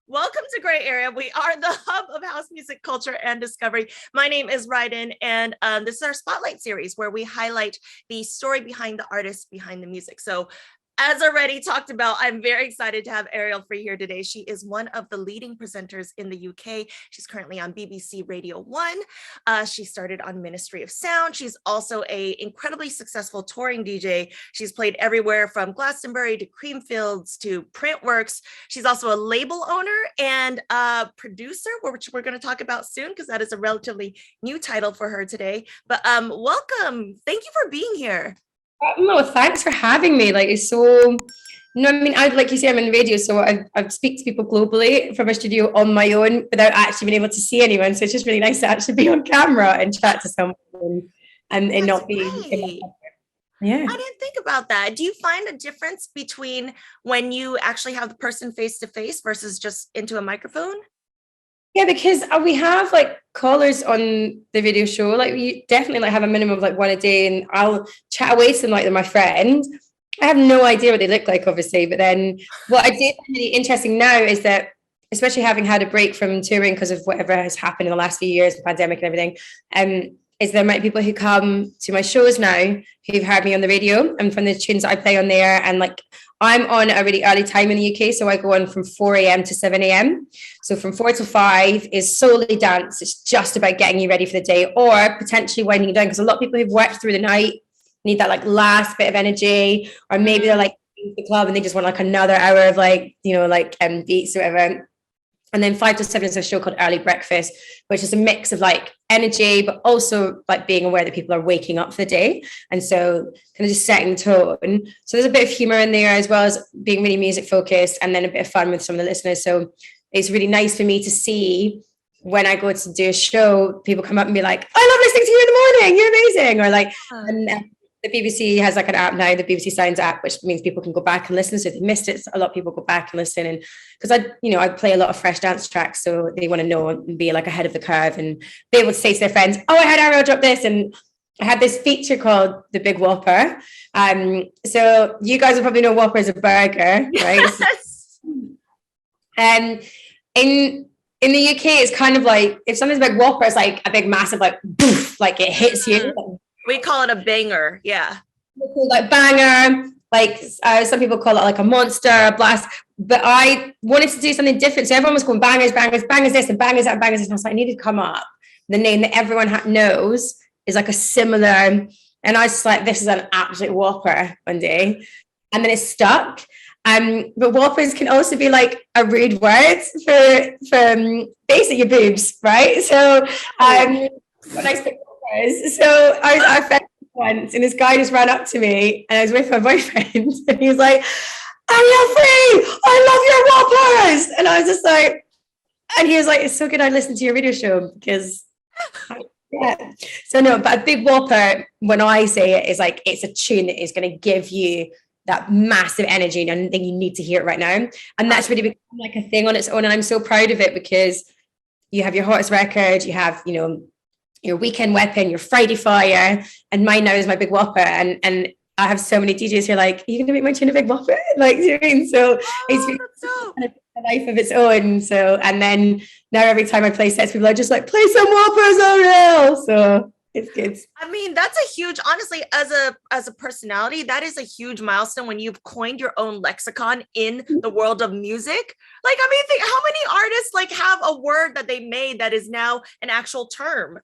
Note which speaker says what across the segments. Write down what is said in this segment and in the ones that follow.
Speaker 1: Welcome to Gray Area. We are the hub of house music culture and discovery. My name is Ryden, and this is our Spotlight series where we highlight the story behind the artist behind the music. So as already talked about, I'm very excited to have Arielle Free here today. She is one of the leading presenters in the UK. She's currently on BBC Radio 1. She started on Ministry of Sound. She's also an incredibly successful touring DJ. She's played everywhere from Glastonbury to Creamfields to Printworks. She's also a label owner and a producer, which we're going to talk about soon because that is a relatively new title for her today. But welcome. Thank you for being here.
Speaker 2: No, thanks for having me. Like, it's so, no, I mean, like you say, I'm in radio, so I speak to people globally from a studio on my own without actually being able to see anyone. So it's just really nice to actually be on camera and chat to someone and not be.
Speaker 1: Yeah. I didn't think about that. Do you find a difference between when you actually have the person face to face versus just into a microphone?
Speaker 2: Yeah, because we have like callers on the video show. Like, we definitely like have a minimum of like one a day, and I'll chat away to them like they're my friend. I have no idea what they look like, obviously. But then what I do find really interesting now is that, especially having had a break from touring because of whatever has happened in the last few years, the pandemic and everything, is there might be people who come to my shows now who've heard me on the radio and from the tunes that I play on there. And like, I'm on a really early time in the UK, so I go on from 4 a.m. to 7 a.m. So from 4 to 5 is solely dance. It's just about getting you ready for the day, or potentially winding you down, because a lot of people who've worked through the night need that like last bit of energy, or maybe they're like in the club and they just want like another hour of like, you know, like beats or whatever. And then 5 to 7 is a show called Early Breakfast, which is a mix of like energy, but also like being aware that people are waking up for the day. And so kind of just setting the tone. So there's a bit of humor in there, as well as being really music focused, and then a bit of fun with some of the listeners. So it's really nice for me to see when I go to do a show, people come up and be like, I love listening to you in the morning. You're amazing. Or like, the BBC has like an app now, the BBC Sounds app, which means people can go back and listen. So if they missed it, a lot of people go back and listen. And because I play a lot of fresh dance tracks, so they want to know and be like ahead of the curve and be able to say to their friends, oh, I had Arielle drop this. And I had this feature called the Big Whopper. So you guys will probably know Whopper is a burger, right? And in the UK, it's kind of like, if something's a big Whopper, it's like a big massive, like, boof, like it hits you.
Speaker 1: We call it a banger, yeah.
Speaker 2: Like banger, like some people call it like a monster, a blast. But I wanted to do something different. So everyone was going bangers, bangers, bangers this and bangers that and bangers this. And I was like, I need to come up. The name that everyone knows is like a similar. And I was just like, this is an absolute whopper one day. And then it stuck. But whoppers can also be like a rude word for basically your boobs, right? So when I speak so I found once, and this guy just ran up to me, and I was with my boyfriend, and he was like, Arielle Free, I love your whoppers. And I was just like, and he was like, it's so good I listened to your radio show, because yeah. So no, but a big whopper, when I say it, is like, it's a tune that is going to give you that massive energy, and I think you need to hear it right now. And that's really become like a thing on its own, and I'm so proud of it, because you have your hottest record, you have, you know, your weekend weapon, your Friday fire, and mine now is my big whopper. And I have so many DJs who are like, are you gonna make my tune a big whopper? Like, do you know what I mean? So it's really a life of its own. So, and then now every time I play sets, people are just like, play some whoppers, Arielle. So it's good.
Speaker 1: I mean, that's a huge, honestly, as a personality, that is a huge milestone when you've coined your own lexicon in the world of music. Like, I mean, think how many artists like have a word that they made that is now an actual term.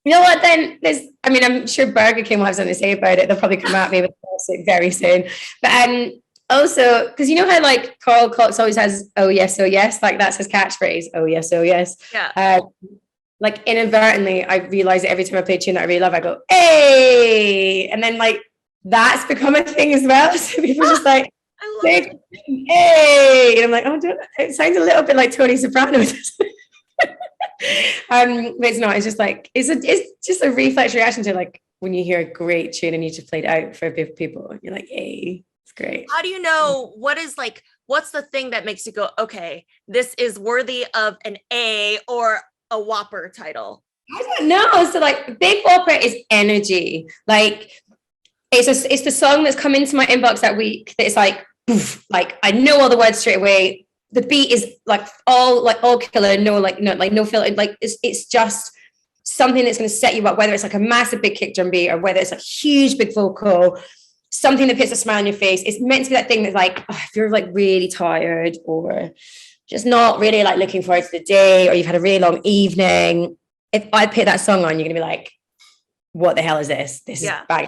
Speaker 2: You know what, then I'm sure Burger King will have something to say about it. They'll probably come at me with it very soon. But also, because you know how like Carl Cox always has, oh yes, like that's his catchphrase, oh yes, oh yes.
Speaker 1: Yeah.
Speaker 2: Like inadvertently, I realize that every time I play a tune that I really love, I go, hey, and then like that's become a thing as well. So people are just like,
Speaker 1: I love it.
Speaker 2: Hey, and I'm like, oh, it sounds a little bit like Tony Soprano. But it's not, it's just like it's just a reflex reaction to like when you hear a great tune and you just played out for people, you're like, hey, it's great.
Speaker 1: How do you know what's the thing that makes you go, okay, this is worthy of an A or a Whopper title?
Speaker 2: I don't know. So like Big Whopper is energy. Like it's the song that's come into my inbox that week that it's like, poof, like I know all the words straight away. The beat is like all killer, no filler. Like it's just something that's going to set you up, whether it's like a massive big kick drum beat or whether it's a huge big vocal, something that puts a smile on your face. It's meant to be that thing that's like, oh, if you're like really tired or just not really like looking forward to the day, or you've had a really long evening, if I put that song on, you're gonna be like, what the hell is this? This is bang.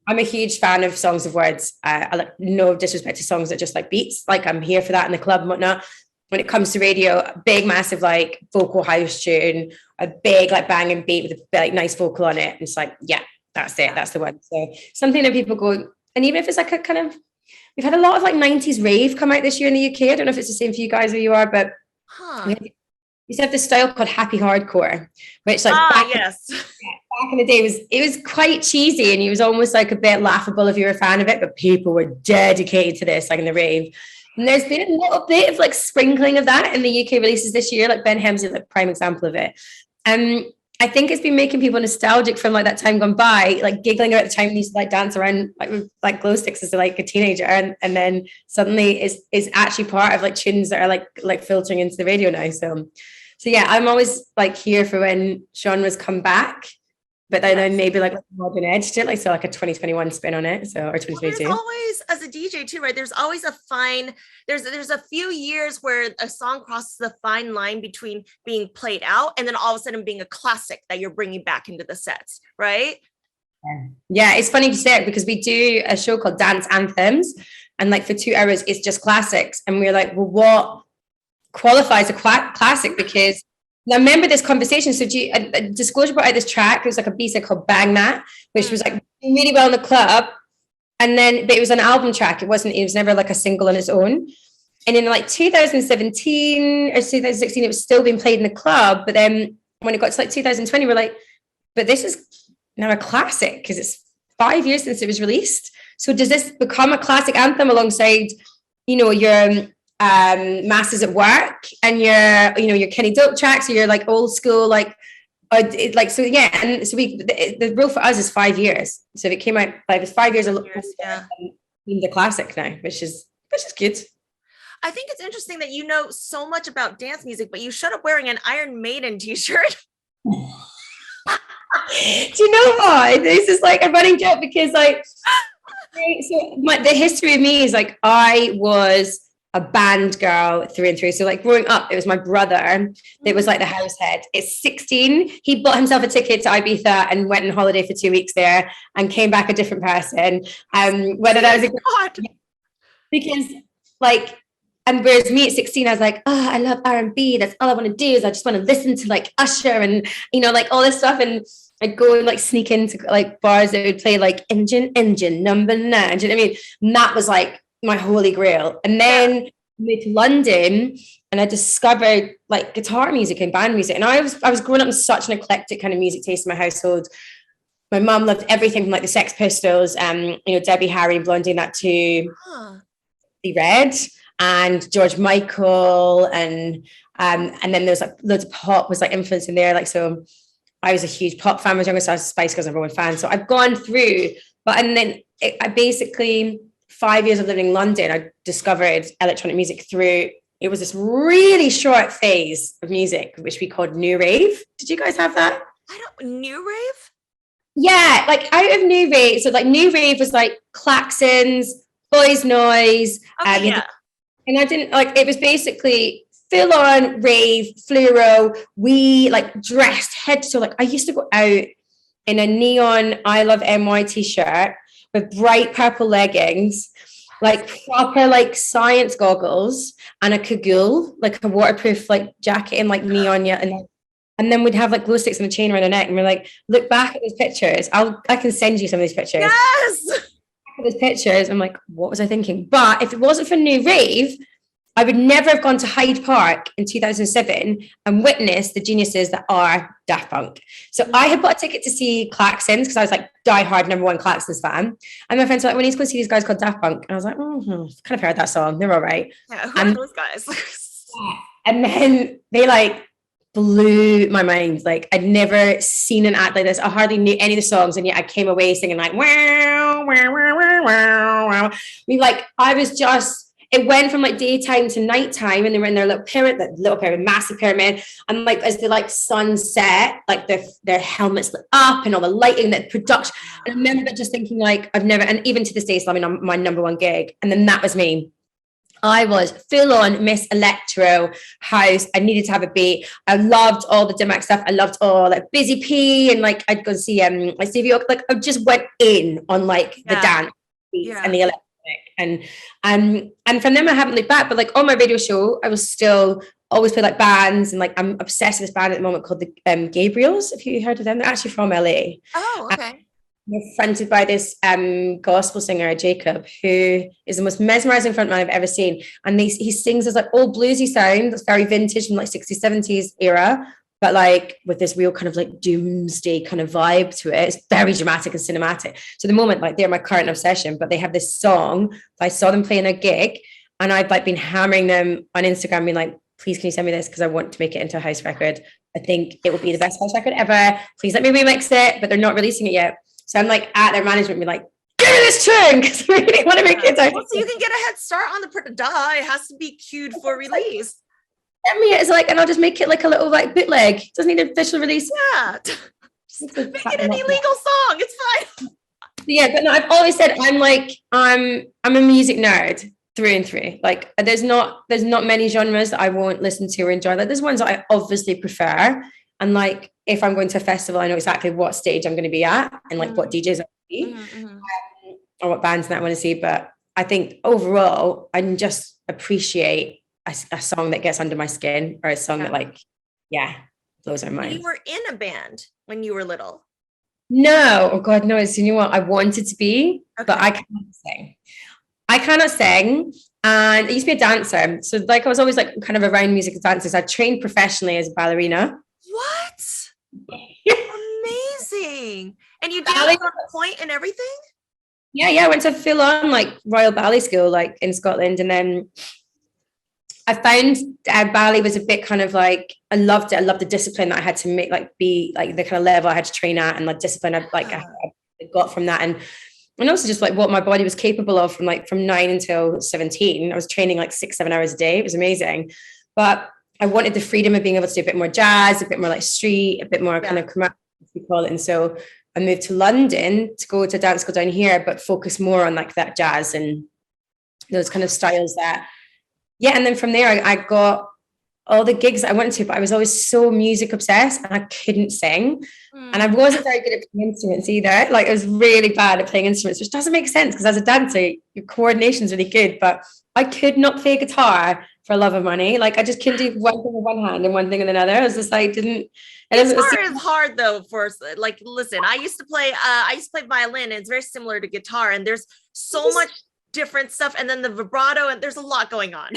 Speaker 2: I'm a huge fan of songs of words. I like, no disrespect to songs that just like beats. Like I'm here for that in the club and whatnot. When it comes to radio, a big, massive like vocal house tune, a big like banging beat with a like nice vocal on it. And it's like, yeah, that's it. That's the one. So something that people go, and even if it's like a kind of, we've had a lot of like 90s rave come out this year in the UK. I don't know if it's the same for you guys where you are, but we used to have this style called happy hardcore, which like back in the day it was quite cheesy, and it was almost like a bit laughable if you were a fan of it, but people were dedicated to this, like in the rave. And there's been a little bit of like sprinkling of that in the UK releases this year, like Ben Hemsley, like prime example of it. I think it's been making people nostalgic from like that time gone by, like giggling about the time they used to like dance around like with like glow sticks as like a teenager, and then suddenly is actually part of like tunes that are like filtering into the radio now. So yeah, I'm always like here for when genres come back, but then maybe like modern edge to it, like so like a 2021 spin on it, so or 2022.
Speaker 1: Well, there's always, as a DJ too, right? There's always a fine. There's a few years where a song crosses the fine line between being played out and then all of a sudden being a classic that you're bringing back into the sets, right?
Speaker 2: Yeah, it's funny to say it because we do a show called Dance Anthems, and like for 2 hours it's just classics, and we're like, well, what qualifies a classic? Because I remember this conversation. So Disclosure brought out this track. It was like a B-side called Bang That, which was like really well in the club. And then, but it was an album track. It was never like a single on its own. And in like 2017 or 2016, it was still being played in the club. But then when it got to like 2020, we're like, but this is now a classic because it's 5 years since it was released. So does this become a classic anthem alongside, your Masters at Work and your Kenny Dope tracks, or your like old school so yeah, and so the rule for us is 5 years. So if it came out like it's 5 years, the classic now, which is good.
Speaker 1: I think it's interesting that you know so much about dance music, but you showed up wearing an Iron Maiden t-shirt.
Speaker 2: Do you know what? This is like a running joke because like the history of me is like I was a band girl through and through. So like growing up, it was my brother that was like the house head. At 16, he bought himself a ticket to Ibiza and went on holiday for 2 weeks there and came back a different person. Whether that was because like, and whereas me at 16, I was like, oh, I love R&B. That's all I want to do is I just want to listen to like Usher and, like all this stuff. And I'd go and like sneak into like bars that would play like Engine number 9. Do you know what I mean? And that was like my holy grail. And then moved to London and I discovered like guitar music and band music. And I was growing up in such an eclectic kind of music taste in my household. My mum loved everything from like the Sex Pistols, Debbie Harry and Blondie and that too. The Red and George Michael and then there's like loads of pop was like influence in there. Like, so I was a huge pop fan when I was younger, so I was a Spice Girls #1 fan. So I've gone through, I basically 5 years of living in London, I discovered electronic music through, it was this really short phase of music, which we called New Rave. Did you guys have that?
Speaker 1: New Rave?
Speaker 2: Yeah, like out of New Rave. So like New Rave was like Klaxons, Boys Noise. And I didn't like, it was basically full on rave, fluoro. We like dressed head to toe. Like I used to go out in a neon I Love NY t-shirt with bright purple leggings, like proper like science goggles and a cagoule, like a waterproof like jacket in like neon, and then we'd have like glow sticks and a chain around our neck, and we're like, look back at these pictures. I can send you some of these pictures.
Speaker 1: Yes.
Speaker 2: Look at these pictures. I'm like, what was I thinking? But if it wasn't for New Rave, I would never have gone to Hyde Park in 2007 and witnessed the geniuses that are Daft Punk. So I had bought a ticket to see Klaxons because I was like diehard #1 Klaxons fan. And my friends were like, we need to go see these guys called Daft Punk. And I was like, kind of heard that song. They're all right.
Speaker 1: Yeah, who are those guys?
Speaker 2: And then they like blew my mind. Like I'd never seen an act like this. I hardly knew any of the songs, and yet I came away singing like wow, wow, wow, wow, wow, wow. I mean, like I was just. It went from like daytime to nighttime, and they were in their little pyramid, massive pyramid, and like as the like sun set, like their helmets lit up and all the lighting, that production. And I remember just thinking like I've never, and even to this day, slamming on my number one gig, and then that was me. I was full on Miss Electro house. I needed to have a beat. I loved all the Dimac stuff. I loved all like Busy P, and like I'd go see like Stevie Oak. Like I just went in on like the dance beats and the electronic, and from them I haven't looked back. But like on my radio show, I was still always play like bands, and like I'm obsessed with this band at the moment called the Gabriels. Have you heard of them? They're actually from LA.
Speaker 1: Oh, okay.
Speaker 2: We're fronted by this gospel singer, Jacob, who is the most mesmerizing frontman I've ever seen. And he sings this like old bluesy sound that's very vintage from like 60s, 70s era, but like with this real kind of like doomsday kind of vibe to it. It's very dramatic and cinematic. So the moment, like they're my current obsession, but they have this song. I saw them playing a gig, and I've like been hammering them on Instagram, being like, please can you send me this? Because I want to make it into a house record. I think it will be the best house record ever. Please let me remix it, but they're not releasing it yet. So I'm like at their management, be like, give me this tune, because I really want to make it.
Speaker 1: Well, so you can get a head start on the it has to be queued for release.
Speaker 2: I mean, it's like, and I'll just make it like a little like bootleg. It doesn't need an official release.
Speaker 1: Yeah, just make it an illegal song. It's fine.
Speaker 2: Yeah, but no, I've always said I'm a music nerd through and through. Like there's not many genres that I won't listen to or enjoy. Like there's ones that I obviously prefer, and like if I'm going to a festival, I know exactly what stage I'm going to be at, and like what DJs I see, or what bands that I want to see. But I think overall, I just appreciate a song that gets under my skin, or a song that like, blows my mind.
Speaker 1: You were in a band when you were little?
Speaker 2: No, oh God, no. You know what? I wanted to be, but I cannot sing. I cannot sing. And I used to be a dancer. So like I was always like kind of around music and dances. I trained professionally as a ballerina.
Speaker 1: What? Amazing. And you did it on point and everything?
Speaker 2: Yeah. I went to full on like Royal Ballet School, like in Scotland. And then I found ballet was a bit kind of like, I loved it. I loved the discipline that I had to make, like be like the kind of level I had to train at, and like discipline I got from that. And also just like what my body was capable of from 9 until 17. I was training like 6-7 hours a day. It was amazing. But I wanted the freedom of being able to do a bit more jazz, a bit more like street, a bit more kind of commercial, as we call it. And so I moved to London to go to a dance school down here, but focus more on like that jazz and those kind of styles that, and then from there I got all the gigs that I went to, but I was always so music obsessed and I couldn't sing. And I wasn't very good at playing instruments either. Like I was really bad at playing instruments, which doesn't make sense because as a dancer, your coordination is really good, but I could not play guitar for love of money. Like I just couldn't do one thing with one hand and one thing with another. I was just like,
Speaker 1: It's hard though for like, listen, I used to play violin, and it's very similar to guitar, and there's so much different stuff, and then the vibrato, and there's a lot going on.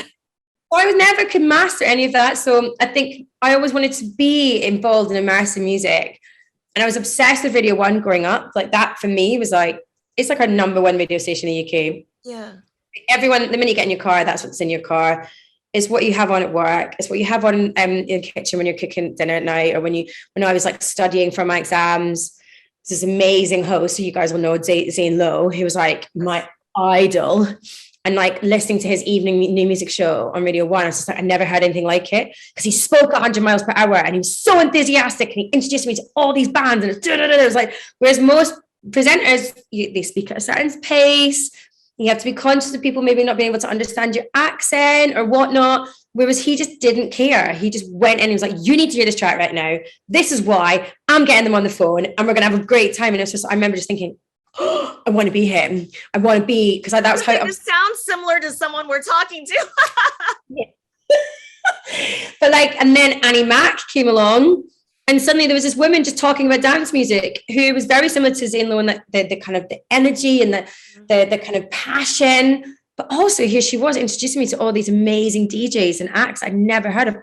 Speaker 2: I never could master any of that. So I think I always wanted to be involved in immersive music. And I was obsessed with Radio 1 growing up. Like that for me was like, it's like our number one radio station in the UK.
Speaker 1: Yeah.
Speaker 2: Everyone, the minute you get in your car, that's what's in your car. It's what you have on at work. It's what you have on in the kitchen when you're cooking dinner at night, or when I was like studying for my exams. This amazing host, who you guys will know, Zane Lowe, he was like my idol. And like listening to his evening new music show on Radio 1, I was just like, I never heard anything like it, because he spoke 100 miles per hour and he was so enthusiastic, and he introduced me to all these bands, and it was like, whereas most presenters, they speak at a certain pace. You have to be conscious of people maybe not being able to understand your accent or whatnot. Whereas he just didn't care. He just went in and was like, you need to hear this track right now. This is why I'm getting them on the phone, and we're going to have a great time. And it's just, I remember just thinking, oh, I want to be him. I want to be, because that was how
Speaker 1: it sounds similar to someone we're talking to.
Speaker 2: But like, and then Annie Mac came along, and suddenly there was this woman just talking about dance music who was very similar to Zane Lowe, and the kind of the energy and the kind of passion. But also here she was introducing me to all these amazing DJs and acts I'd never heard of,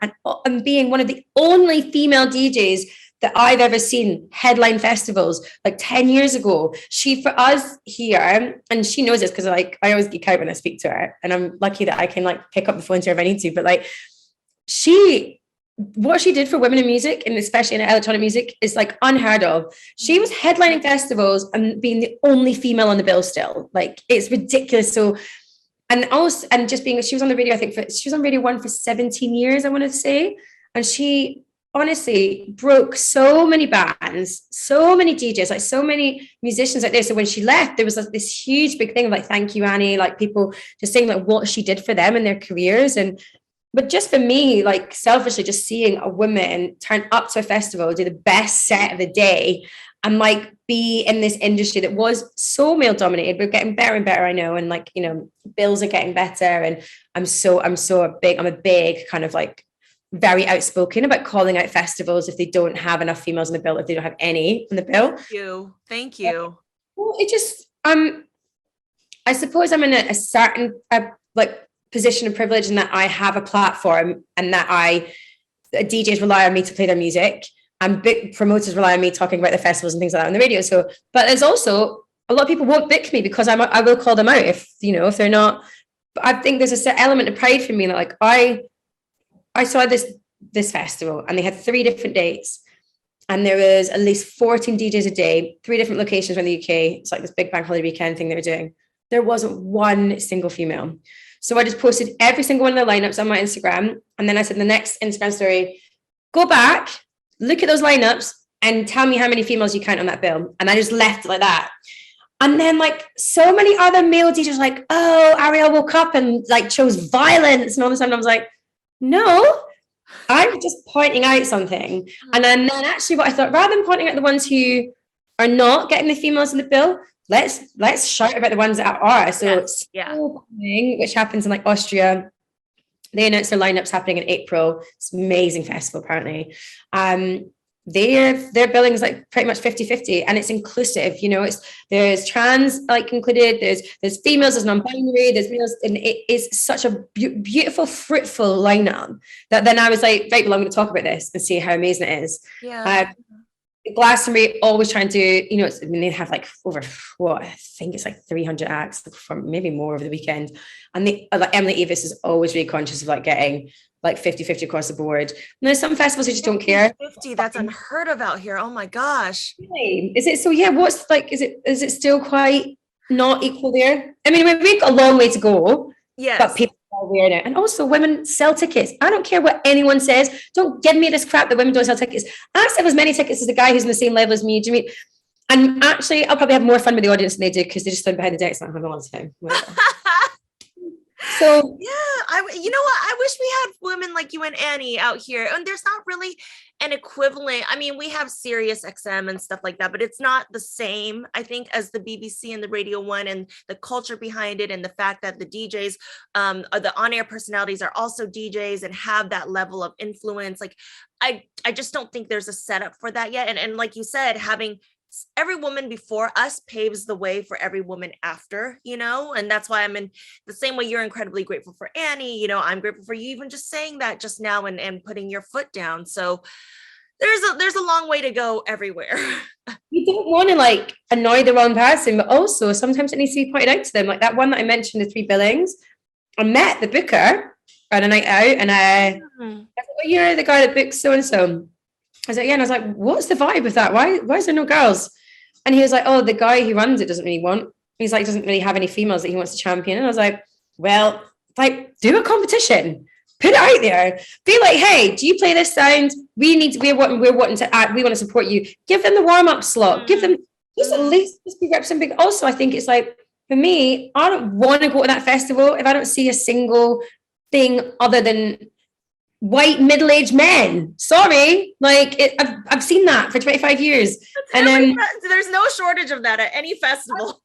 Speaker 2: and being one of the only female DJs that I've ever seen headline festivals like 10 years ago. She, for us here, and she knows this because like I always geek out when I speak to her, and I'm lucky that I can like pick up the phone to her if I need to, but like she what she did for women in music, and especially in electronic music, is like unheard of. She was headlining festivals and being the only female on the bill still. Like, it's ridiculous. So, and also, and just being, she was on the radio, I think she was on Radio 1 for 17 years, I want to say. And she honestly broke so many bands, so many DJs, like so many musicians out there. So when she left, there was like this huge big thing of like, thank you, Annie, like people just saying like what she did for them and their careers. But just for me, like selfishly, just seeing a woman turn up to a festival, do the best set of the day, and like be in this industry that was so male dominated. We're getting better and better, I know, and like, you know, bills are getting better. And I'm a big kind of like very outspoken about calling out festivals if they don't have enough females on the bill, if they don't have any on the bill.
Speaker 1: Thank you.
Speaker 2: Well, it just I suppose I'm in a certain like position of privilege in that I have a platform, and that DJs rely on me to play their music, and big promoters rely on me talking about the festivals and things like that on the radio. So, but there's also a lot of people won't book me because I will call them out if they're not. But I think there's a certain element of pride for me that like I saw this festival, and they had 3 different dates, and there was at least 14 DJs a day, 3 different locations around the UK. It's like this big bank holiday weekend thing they were doing. There wasn't one single female. So I just posted every single one of their lineups on my Instagram. And then I said in the next Instagram story, go back, look at those lineups, and tell me how many females you count on that bill. And I just left it like that. And then like so many other male DJs like, oh, Arielle woke up and like chose violence and all this. And I was like, no, I'm just pointing out something. And then actually what I thought, rather than pointing out the ones who are not getting the females in the bill, let's shout about the ones that are. So which happens in like Austria. They announced their lineups happening in April. It's an amazing festival, apparently. Their billing is like pretty much 50-50, and it's inclusive. There's trans like included, there's females, there's non-binary, there's males, and it is such a beautiful, fruitful lineup that then I was like, right, well, I'm going to talk about this and see how amazing it is. Glastonbury always trying to, they have like over I think it's like 300 acts, maybe more over the weekend. And like Emily Evis is always really conscious of like getting like 50-50 across the board. And there's some festivals who just don't care.
Speaker 1: 50, that's unheard of out here. Oh my gosh.
Speaker 2: Really? Is it? So yeah, what's like, is it still quite not equal there? I mean, we've got a long way to go.
Speaker 1: Yes.
Speaker 2: But people are aware now. And also women sell tickets. I don't care what anyone says. Don't give me this crap that women don't sell tickets. I sell as many tickets as the guy who's in the same level as me. Do you mean? And actually, I'll probably have more fun with the audience than they do because they just stand behind the decks and I'm having a lot of time. So
Speaker 1: yeah, you know what? I wish we had women like you and Annie out here. And there's not really an equivalent. I mean, we have Sirius XM and stuff like that, but it's not the same, I think, as the BBC and the Radio 1 and the culture behind it, and the fact that the DJs, or the on-air personalities are also DJs and have that level of influence. Like, I just don't think there's a setup for that yet. And like you said, having every woman before us paves the way for every woman after, and that's why I'm in the same way you're incredibly grateful for Annie, I'm grateful for you even just saying that just now and putting your foot down. So there's a long way to go everywhere.
Speaker 2: You don't want to like annoy the wrong person, but also sometimes it needs to be pointed out to them. Like that one that I mentioned, the 3 billings, I met the booker on a night out, and I was like, oh, you're the guy that books so-and-so. I was like, yeah, and I was like, what's the vibe with that? Why is there no girls? And he was like, oh, the guy who runs it doesn't really want. He's like, doesn't really have any females that he wants to champion. And I was like, well, like, do a competition, put it out there, be like, hey, do you play this sound? We're wanting to act. We want to support you. Give them the warm-up slot. Give them just at least just be representing. Also, I think it's like, for me, I don't want to go to that festival if I don't see a single thing other than white middle-aged men. Sorry, like I've seen that for 25 years. And then
Speaker 1: there's no shortage of that at any festival.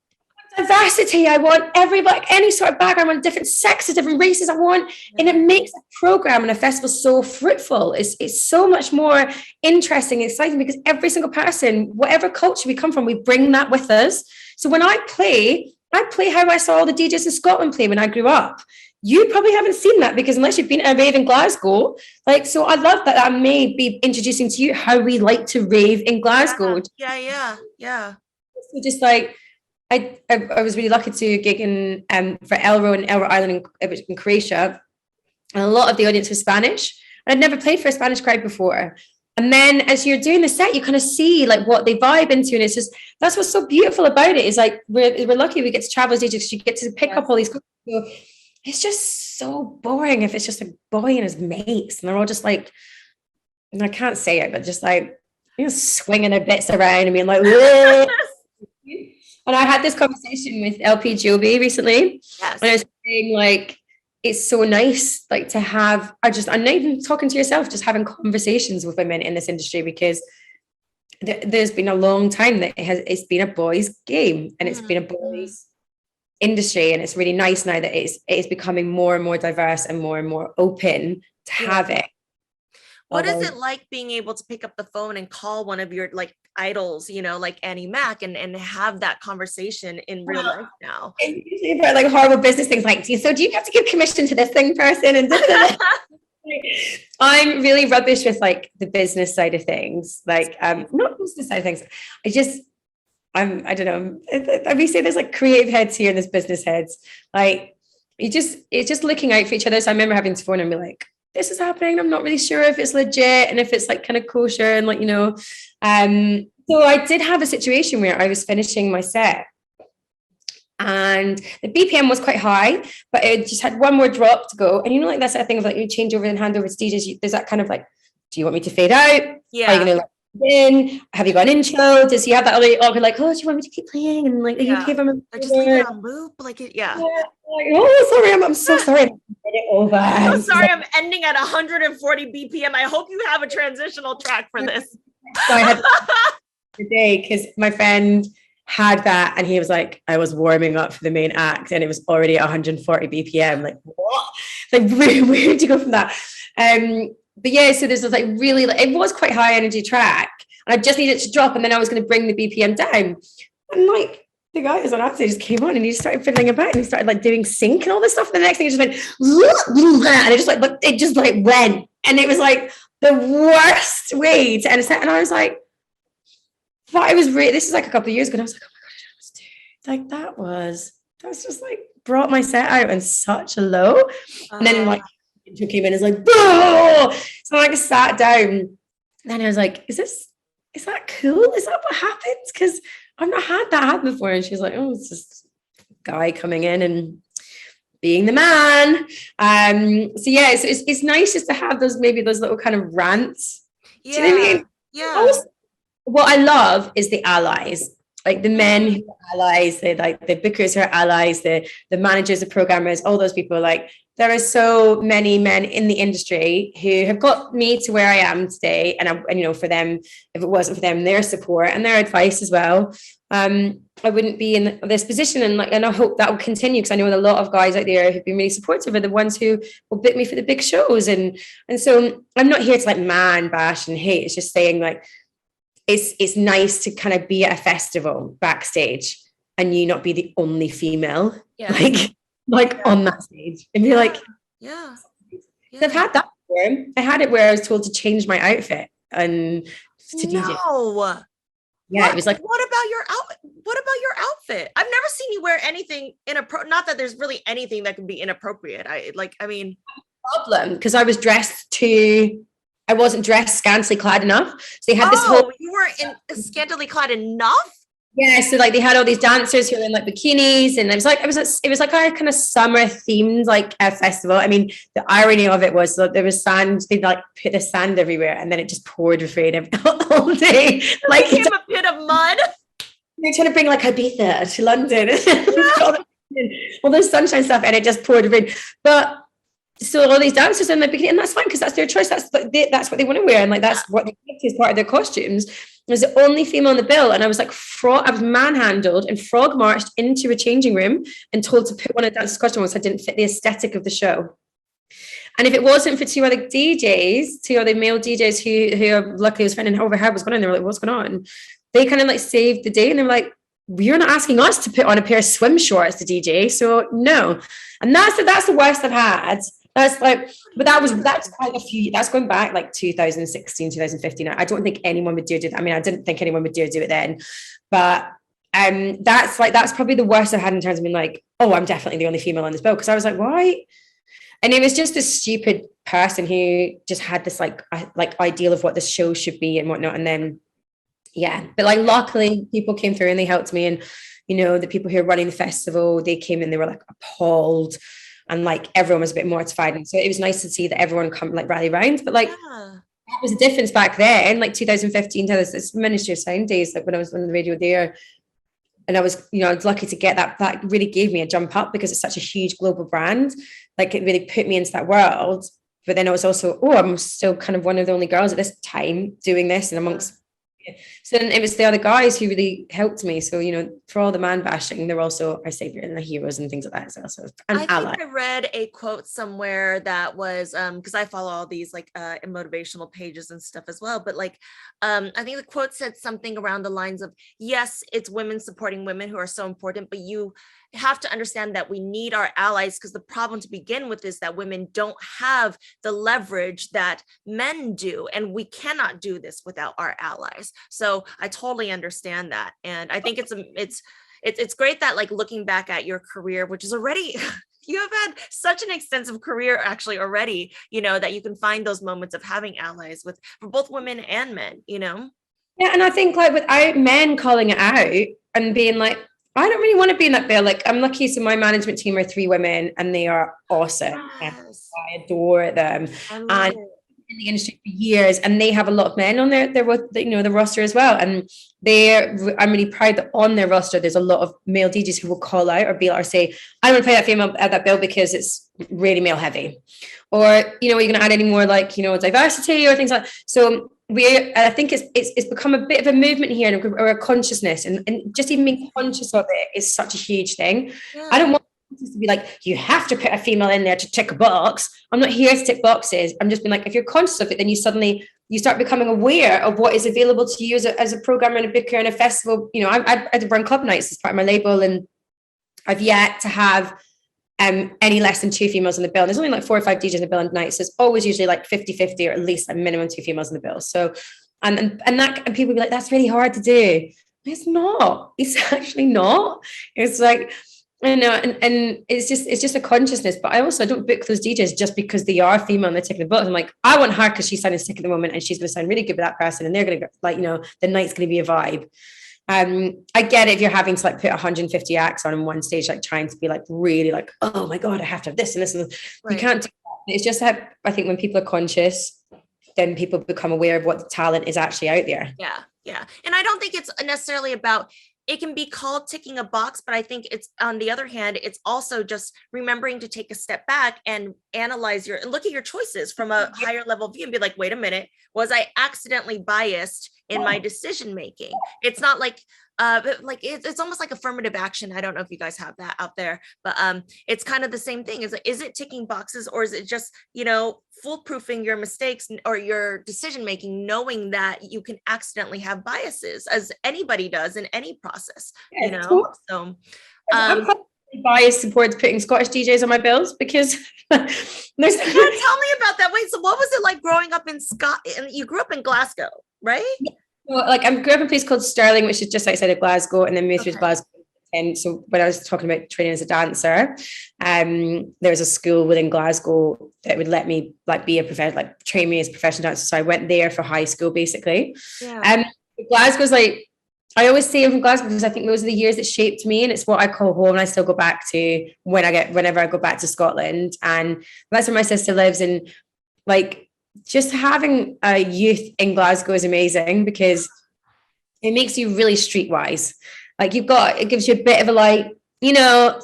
Speaker 2: Diversity. I want everybody, any sort of background. I want different sexes, different races. And it makes a program and a festival so fruitful. It's so much more interesting and exciting because every single person, whatever culture we come from, we bring that with us. So when I play how I saw all the DJs in Scotland play when I grew up. You probably haven't seen that because unless you've been at a rave in Glasgow, like, so I love that I may be introducing to you how we like to rave in Glasgow.
Speaker 1: Yeah.
Speaker 2: So just like, I was really lucky to gig for Elro and Elro Island in Croatia. And a lot of the audience was Spanish. I'd never played for a Spanish crowd before. And then as you're doing the set, you kind of see like what they vibe into. And it's just, that's what's so beautiful about it, is like, we're lucky we get to travel as agents. You get to pick up all these. So it's just so boring if it's just a boy and his mates. And they're all just like, and I can't say it, but just like, swinging their bits around and being like, whoa. And I had this conversation with LP Joby recently.
Speaker 1: Yes.
Speaker 2: And I was saying like, it's so nice, like to have, I'm not even talking to yourself, just having conversations with women in this industry, because there's been a long time that it's been a boys' game and it's been a boys' industry. And it's really nice now that it's becoming more and more diverse and more open to have it.
Speaker 1: What is it like being able to pick up the phone and call one of your like idols, like Annie Mac, and have that conversation in real life now?
Speaker 2: Usually about like horrible business things like, do you have to give commission to this thing person? And I'm really rubbish with like the business side of things, like not business side of things. I don't know. We say there's like creative heads here and there's business heads. Like it's just looking out for each other. So I remember having to phone and be like, this is happening. I'm not really sure if it's legit and if it's like kind of kosher and like, so I did have a situation where I was finishing my set and the BPM was quite high, but it just had one more drop to go. And like that sort of thing of like you change over and hand over to DJs. There's that kind of like, do you want me to fade out?
Speaker 1: Yeah.
Speaker 2: Are you going to in? Have you got an intro? Does he have that really awkward like, oh, do you want me to keep playing? And like, you give him
Speaker 1: just leave it on loop, like it,
Speaker 2: Like, oh, sorry, I'm so sorry.
Speaker 1: I'm sorry, I'm ending at 140 BPM. I hope you have a transitional track for this.
Speaker 2: So I had today because my friend had that, and he was like, I was warming up for the main act, and it was already 140 BPM. Like, what? Like, where did you go from that? But yeah, so there's this like really, it was quite high energy track, and I just needed to drop, and then I was going to bring the BPM down. And like the guy who's on acid just came on and he just started fiddling about and he started like doing sync and all this stuff. And the next thing it just went, and it just went, and it was like the worst way to end a set. And I was like, but I was really, this is like a couple of years ago, and I was like, oh my God, that was just like brought my set out in such a low. And then like intro came in, it's like, oh! So I like sat down. Then I was like, is that cool? Is that what happens? Because I've not had that happen before. And she's like, oh, it's just a guy coming in and being the man. So yeah, it's nice just to have those little kind of rants.
Speaker 1: Yeah.
Speaker 2: Do you know what I mean?
Speaker 1: Yeah.
Speaker 2: What I love is the allies. Like the men who are allies, the bookers who are allies, the managers, the programmers, all those people. Like there are so many men in the industry who have got me to where I am today. And for them, if it wasn't for them, their support and their advice as well, I wouldn't be in this position. And I hope that will continue, because I know a lot of guys out there who've been really supportive are the ones who will book me for the big shows. And so I'm not here to like man bash and hate. It's just saying like, it's nice to kind of be at a festival backstage and you not be the only female, on that stage, and be like,
Speaker 1: yeah.
Speaker 2: I've had that before. I had it where I was told to change my outfit and to DJ. Yeah, it was like,
Speaker 1: what about your outfit? I've never seen you wear anything inappropriate. Not that there's really anything that can be inappropriate.
Speaker 2: Problem, because I wasn't dressed scantily clad enough. So they had this whole.
Speaker 1: You weren't scantily clad enough?
Speaker 2: Yeah, so like they had all these dancers who were in like bikinis, and it was like a kind of summer themed like a festival. I mean, the irony of it was that there was sand. They'd like put the sand everywhere, and then it just poured with rain all day. Like
Speaker 1: it became a pit of mud.
Speaker 2: They're trying to bring like Ibiza to London, all this sunshine stuff, and it just poured with rain. But so all these dancers in the bikini, and that's fine because that's their choice. That's what they want to wear, and like that's what they picked as part of their costumes. I was the only female on the bill, and I was like, I was manhandled and frog marched into a changing room and told to put one of the dancers' costumes so I didn't fit the aesthetic of the show. And if it wasn't for two other male DJs who luckily was finding overheard what's going on, they were like, what's going on? They kind of like saved the day, and they were like, you're not asking us to put on a pair of swim shorts to DJ, so no. And that's the worst I've had. That's quite a few. That's going back like 2016, 2015. I don't think anyone would dare do that. I mean, I didn't think anyone would dare do it then, but that's probably the worst I've had in terms of being like, oh, I'm definitely the only female on this bill, because I was like, why? And it was just a stupid person who just had this like ideal of what the show should be and whatnot. And then, yeah, but like luckily people came through and they helped me. And, you know, the people who are running the festival, they came in, they were like appalled. And like everyone was a bit mortified. And so it was nice to see that everyone come like rally around. But like that was a difference back then, like 2015 to this Ministry of Sound days, like when I was on the radio there. And I was, you know, I was lucky to get that. That really gave me a jump up because it's such a huge global brand. Like it really put me into that world. But then I was also, I'm still kind of one of the only girls at this time doing this and amongst. So then it was the other guys who really helped me. So, you know, for all the man bashing, they're also our savior and the heroes and things like that as well. So
Speaker 1: I think I read a quote somewhere that was because I follow all these like motivational pages and stuff as well. But like I think the quote said something around the lines of, yes, it's women supporting women who are so important, but you have to understand that we need our allies, because the problem to begin with is that women don't have the leverage that men do, and we cannot do this without our allies. So I totally understand that, and I think it's great that, like, looking back at your career, which is already you have had such an extensive career actually already, you know, that you can find those moments of having allies with for both women and men, you know.
Speaker 2: Yeah, and I think like without men calling it out and being like, I don't really want to be in that bill. Like I'm lucky. So my management team are 3 women and they are awesome.
Speaker 1: Yes.
Speaker 2: I adore them. And in the industry for years, and they have a lot of men on their you know, the roster as well. And I'm really proud that on their roster there's a lot of male DJs who will call out or be like, or say, I don't want to play that female at that bill because it's really male heavy. Or, you know, are you going to add any more like, you know, diversity or things like that? So I think it's become a bit of a movement here or a consciousness, and just even being conscious of it is such a huge thing. Yeah. I don't want to be like, you have to put a female in there to tick a box. I'm not here to tick boxes. I'm just being like, if you're conscious of it, then you start becoming aware of what is available to you as a programmer and a booker and a festival. You know, I run club nights as part of my label, and I've yet to have any less than 2 females in the bill. And there's only like 4 or 5 DJs in the bill on nights. So it's always usually like 50-50 or at least a minimum 2 females in the bill. So and people be like, that's really hard to do. It's not. It's actually not. It's like, you know, and it's just a consciousness. But I don't book those DJs just because they are female and they're ticking the box. I'm like, I want her because she's sounding sick at the moment and she's going to sound really good with that person, and they're going to like, you know, the night's going to be a vibe. I get it if you're having to like put 150 acts on in one stage, like trying to be like really like, oh my God, I have to have this and this and this. Right. You can't do that. It's just that I think when people are conscious, then people become aware of what the talent is actually out there.
Speaker 1: Yeah. Yeah. And I don't think it's necessarily about, it can be called ticking a box, but I think it's, on the other hand, it's also just remembering to take a step back and analyze and look at your choices from a higher level view and be like, wait a minute, was I accidentally biased in my decision making? It's not like like it's almost like affirmative action. I don't know if you guys have that out there, but it's kind of the same thing. Is it ticking boxes, or is it just, you know, foolproofing your mistakes or your decision making, knowing that you can accidentally have biases, as anybody does in any process, you know? Cool. So
Speaker 2: I'm biased towards putting Scottish DJs on my bills because
Speaker 1: tell me about that. Wait, so what was it like growing up in Scotland? You grew up in Glasgow, right? Yeah.
Speaker 2: Well, like I grew up in a place called Stirling, which is just outside of Glasgow, and then moved to Glasgow. And so when I was talking about training as a dancer, there was a school within Glasgow that would let me like be a professional, like train me as a professional dancer. So I went there for high school, basically. Yeah. Glasgow's like, I always say I'm from Glasgow because I think those are the years that shaped me, and it's what I call home. And I still go back to whenever I go back to Scotland, and that's where my sister lives. And like, just having a youth in Glasgow is amazing because it makes you really streetwise. Like it gives you a bit of a like, you know,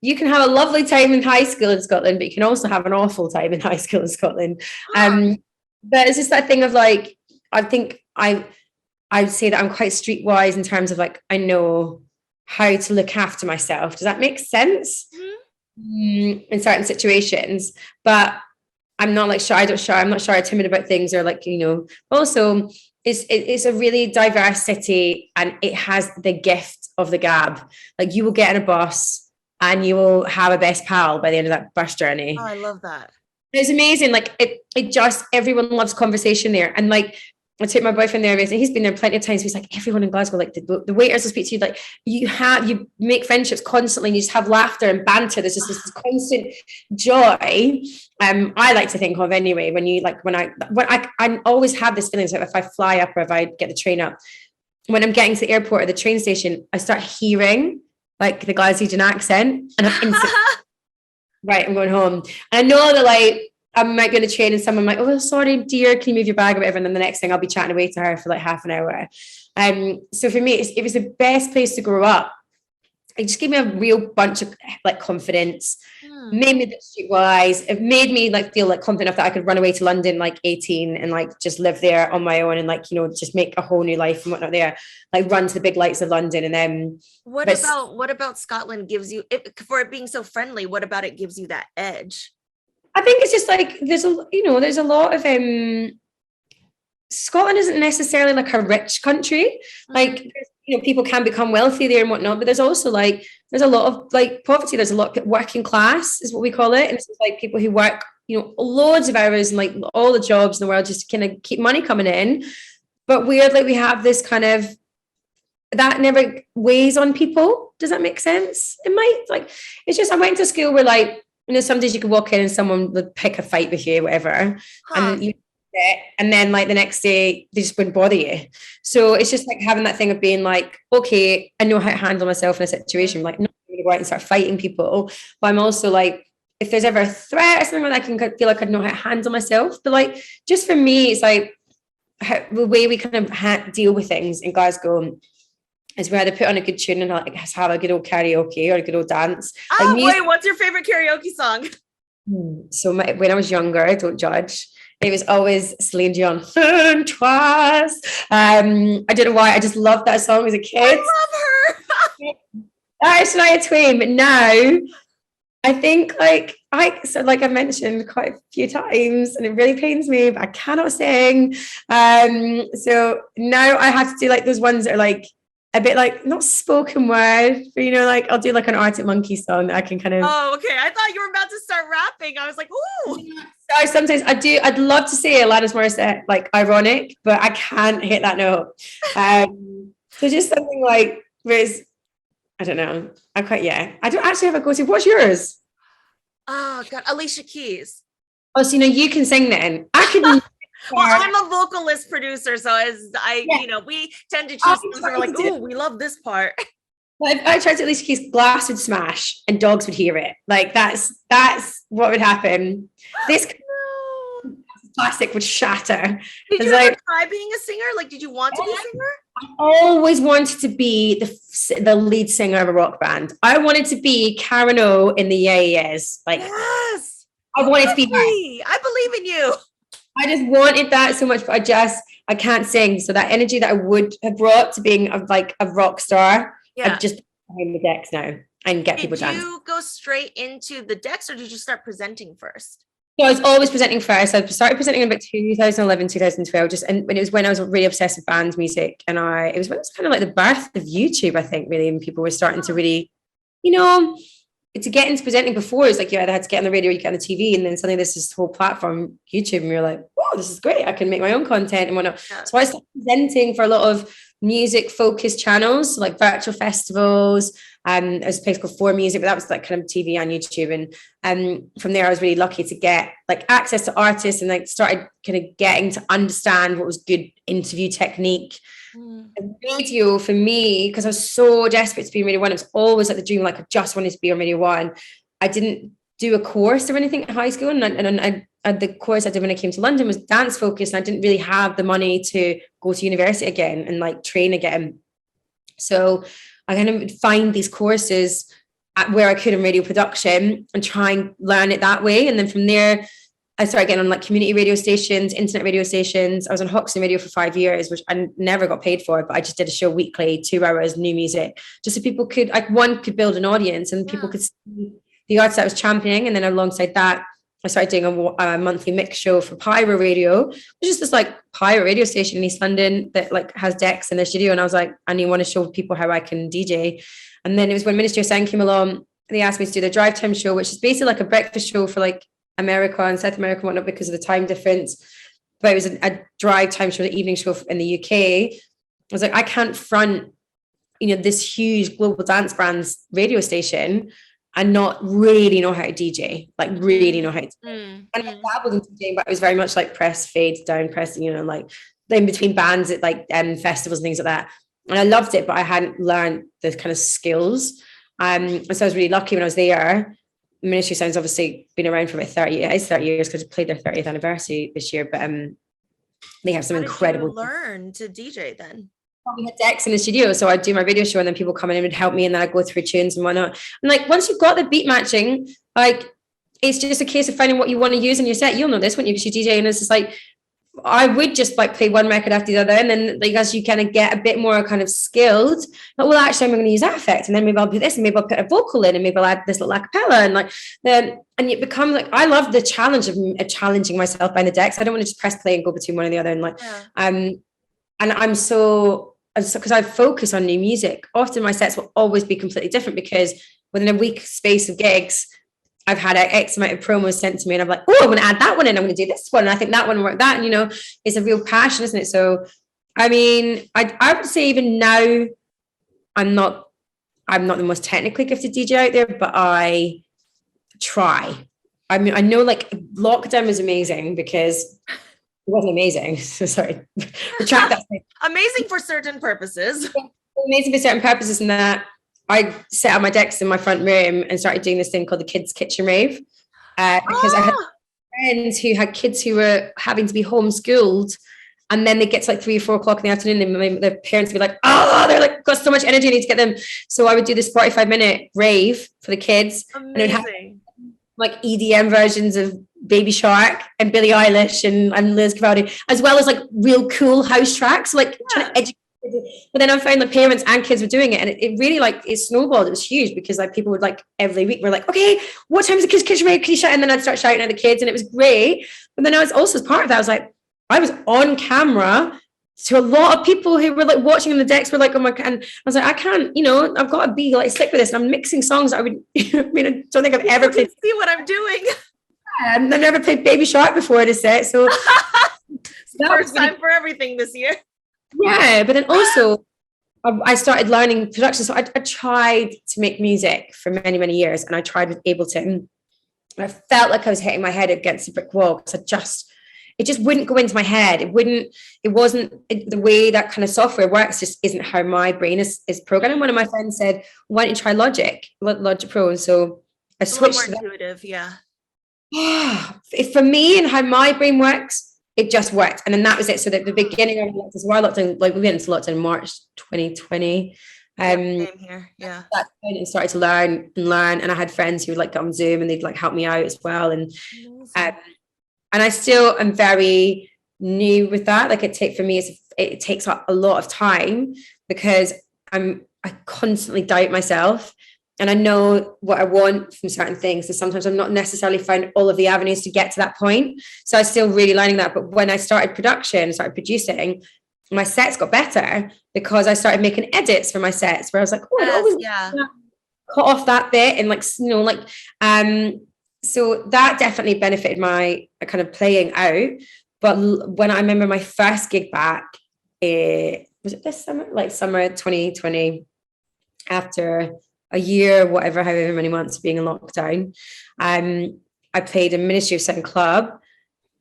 Speaker 2: you can have a lovely time in high school in Scotland, but you can also have an awful time in high school in Scotland. But it's just that thing of like, I think I would say that I'm quite streetwise in terms of like, I know how to look after myself. Does that make sense? Mm-hmm. In certain situations, but I'm not like shy. I'm not shy or timid about things, or like, you know, also it's a really diverse city, and it has the gift of the gab. Like you will get in a bus and you will have a best pal by the end of that bus journey.
Speaker 1: Oh, I love that.
Speaker 2: It's amazing. Like it just, everyone loves conversation there. And like, I took my boyfriend there, and he's been there plenty of times. He's like, everyone in Glasgow, like the waiters will speak to you, like you make friendships constantly, and you just have laughter and banter. There's just this constant joy. I like to think of anyway, when I always have this feeling that if I fly up or if I get the train up, when I'm getting to the airport or the train station, I start hearing like the Glaswegian accent, and I'm instantly right, I'm going home. And I know that like I might be on a train and someone might, oh, sorry, dear, can you move your bag or whatever? And then the next thing I'll be chatting away to her for like half an hour. So for me, it was the best place to grow up. It just gave me a real bunch of like confidence, made me a bit streetwise. It made me like feel like confident enough that I could run away to London like 18 and like just live there on my own and like, you know, just make a whole new life and whatnot there, like run to the big lights of London. And then
Speaker 1: what about Scotland gives you, for it being so friendly, what about it gives you that edge?
Speaker 2: I think it's just like there's a lot of Scotland isn't necessarily like a rich country. Like, you know, people can become wealthy there and whatnot, but there's also like there's a lot of like poverty. There's a lot of working class is what we call it, and it's like people who work, you know, loads of hours and like all the jobs in the world just to kind of keep money coming in. But weirdly, we have this kind of that never weighs on people. Does that make sense? It might. Like, it's just I went to school where like, you know, some days you could walk in and someone would pick a fight with you, whatever, and then like the next day they just wouldn't bother you. So it's just like having that thing of being like, okay, I know how to handle myself in a situation. Like, not going to go out and start fighting people, but I'm also like, if there's ever a threat or something like that, I can feel like I know how to handle myself. But like, just for me, it's like the way we kind of deal with things in Glasgow is we either put on a good tune and like have a good old karaoke or a good old dance.
Speaker 1: Oh, like wait, what's your favorite karaoke song?
Speaker 2: So when I was younger, don't judge, it was always Celine Dion. Twice. I don't know why, I just loved that song as a kid.
Speaker 1: I love her.
Speaker 2: That's Shania Twain, but now I think like I mentioned quite a few times, and it really pains me, but I cannot sing. So now I have to do like those ones that are like a bit like not spoken word, but you know, like I'll do like an Arctic Monkey song that I can kind of.
Speaker 1: Oh, okay. I thought you were about to start rapping. I was like, ooh.
Speaker 2: So sometimes I'd love to say Alanis Morissette, like ironic, but I can't hit that note. So just something like whereas I don't know. I don't actually have a go-to. What's yours?
Speaker 1: Oh God, Alicia Keys.
Speaker 2: Oh, so you know you can sing then. I could.
Speaker 1: Well, I'm a vocalist producer, so you know, we tend to choose things that are like, oh, we love this part.
Speaker 2: Well, I tried to at least Keys, glass would smash and dogs would hear it. Like that's what would happen. This plastic would shatter.
Speaker 1: Did you ever try being a singer? Like, did you want to be a singer?
Speaker 2: I always wanted to be the lead singer of a rock band. I wanted to be Karen O in the Yeah Yeahs. Like, yes, I wanted to be her.
Speaker 1: I believe in you.
Speaker 2: I just wanted that so much, but I can't sing. So that energy that I would have brought to being a rock star, I've just behind the decks now and get people dancing.
Speaker 1: Did you go straight into the decks or did you start presenting first?
Speaker 2: So I was always presenting first. I started presenting in about 2011, 2012, and it was when I was really obsessed with band music. And it was kind of like the birth of YouTube, I think, really, and people were starting to really, you know, to get into presenting before, it's like you either had to get on the radio or you get on the TV, and then suddenly there's this whole platform, YouTube, and you're like, whoa, this is great. I can make my own content and whatnot. Yeah. So I started presenting for a lot of music focused channels, like virtual festivals. There's a place called For Music, but that was like kind of TV and YouTube. And from there, I was really lucky to get like access to artists and like started kind of getting to understand what was good interview technique. Radio for me, because I was so desperate to be on Radio 1, it was always like the dream, like I just wanted to be on Radio 1. I didn't do a course or anything at high school, and the course I did when I came to London was dance focused, and I didn't really have the money to go to university again and like train again. So I kind of would find these courses where I could in radio production and try and learn it that way. And then from there, I started getting on like community radio stations, internet radio stations. I was on Hoxton Radio for 5 years, which I never got paid for, but I just did a show weekly, 2 hours, new music, just so people could, like, one, could build an audience and people could see the artists I was championing. And then alongside that, I started doing a monthly mix show for Pyro Radio, which is this like pirate radio station in East London that like has decks in their studio. And I was like, I want to show people how I can DJ. And then it was when Ministry of Sound came along, they asked me to do the drive time show, which is basically like a breakfast show for like America and South America and whatnot because of the time difference. but it was a drive time show, the evening show in the UK. I was like, I can't front, this huge global dance brand's radio station and not really know how to DJ, like really know how to. And I dabbled in DJing, but it was very much like press, fade, down, press, like in between bands at like festivals and things like that. And I loved it, but I hadn't learned the kind of skills. And so I was really lucky when I was there. Ministry Sound's obviously been around for about 30 years. It's 30 years because it played their 30th anniversary this year. But they have some incredible.
Speaker 1: Did you learn to DJ then?
Speaker 2: We had decks in the studio, so I'd do my video show and then people come in and would help me, and then I'd go through tunes and whatnot. And like once you've got the beat matching, like it's just a case of finding what you want to use in your set. You'll know this when you DJ, and it's just like I would just like play one record after the other, and then like as you kind of get a bit more kind of skilled, like, well actually I'm going to use that effect, and then maybe I'll put this, and maybe I'll put a vocal in, and maybe I'll add this little acapella, and like then and you become like, I love the challenge of challenging myself by the decks. I don't want to just press play and go between one or the other, and like and I'm so because I focus on new music. Often my sets will always be completely different because within a week space of gigs, I've had X amount of promos sent to me and I'm like, oh, I'm going to add that one in. I'm going to do this one. And I think that one worked that. And, it's a real passion, isn't it? So, I mean, I would say even now, I'm not the most technically gifted DJ out there, but I try. I mean, I know like lockdown was amazing because it wasn't amazing. So sorry. Retract that.
Speaker 1: Amazing for certain purposes.
Speaker 2: Amazing for certain purposes, in that I set up my decks in my front room and started doing this thing called the Kids Kitchen Rave. Because I had friends who had kids who were having to be homeschooled, and then they get to like 3 or 4 o'clock in the afternoon and their parents would be like, they're like got so much energy, I need to get them. So I would do this 45-minute rave for the kids.
Speaker 1: Amazing.
Speaker 2: And it would have like EDM versions of Baby Shark and Billie Eilish and Liz Cavaldi, as well as like real cool house tracks, like trying to educate. But then I found the parents and kids were doing it, and it really like it snowballed. It was huge because like people would like every week were like, okay, what time is the Kids Kitchen Rave? Can you shout? And then I'd start shouting at the kids, and it was great. But then I was also, as part of that, I was like, I was on camera to a lot of people who were like watching, and the decks were like, oh my God. And I was like, I can't, I've got to be like slick with this. And I'm mixing songs that I would, I don't think I've ever played.
Speaker 1: See what I'm doing.
Speaker 2: I've never played Baby Shark before in a set. So
Speaker 1: first time for everything this year.
Speaker 2: Yeah, but then also I started learning production. So I tried to make music for many, many years, and I tried able to. And I felt like I was hitting my head against a brick wall because it just wouldn't go into my head. The way that kind of software works just isn't how my brain is programming. One of my friends said, why don't you try Logic Pro? And so I switched to that.
Speaker 1: Intuitive, yeah.
Speaker 2: For me and how my brain works, it just worked. And then that was it. So at the beginning of lockdown, so I locked in, like we went into lockdown in March 2020.
Speaker 1: Same here. Yeah.
Speaker 2: That's when I started to learn. And I had friends who would like get on Zoom and they'd like help me out as well. And I still am very new with that. Like for me, it takes up a lot of time because I constantly doubt myself. And I know what I want from certain things. So sometimes I'm not necessarily found all of the avenues to get to that point. So I'm still really learning that. But when I started producing, my sets got better because I started making edits for my sets where I was like, I'd always cut off that bit and so that definitely benefited my kind of playing out. But when I remember my first gig back, was it this summer? Like summer 2020, after a year, whatever, however many months being in lockdown, I played a Ministry of Sound club,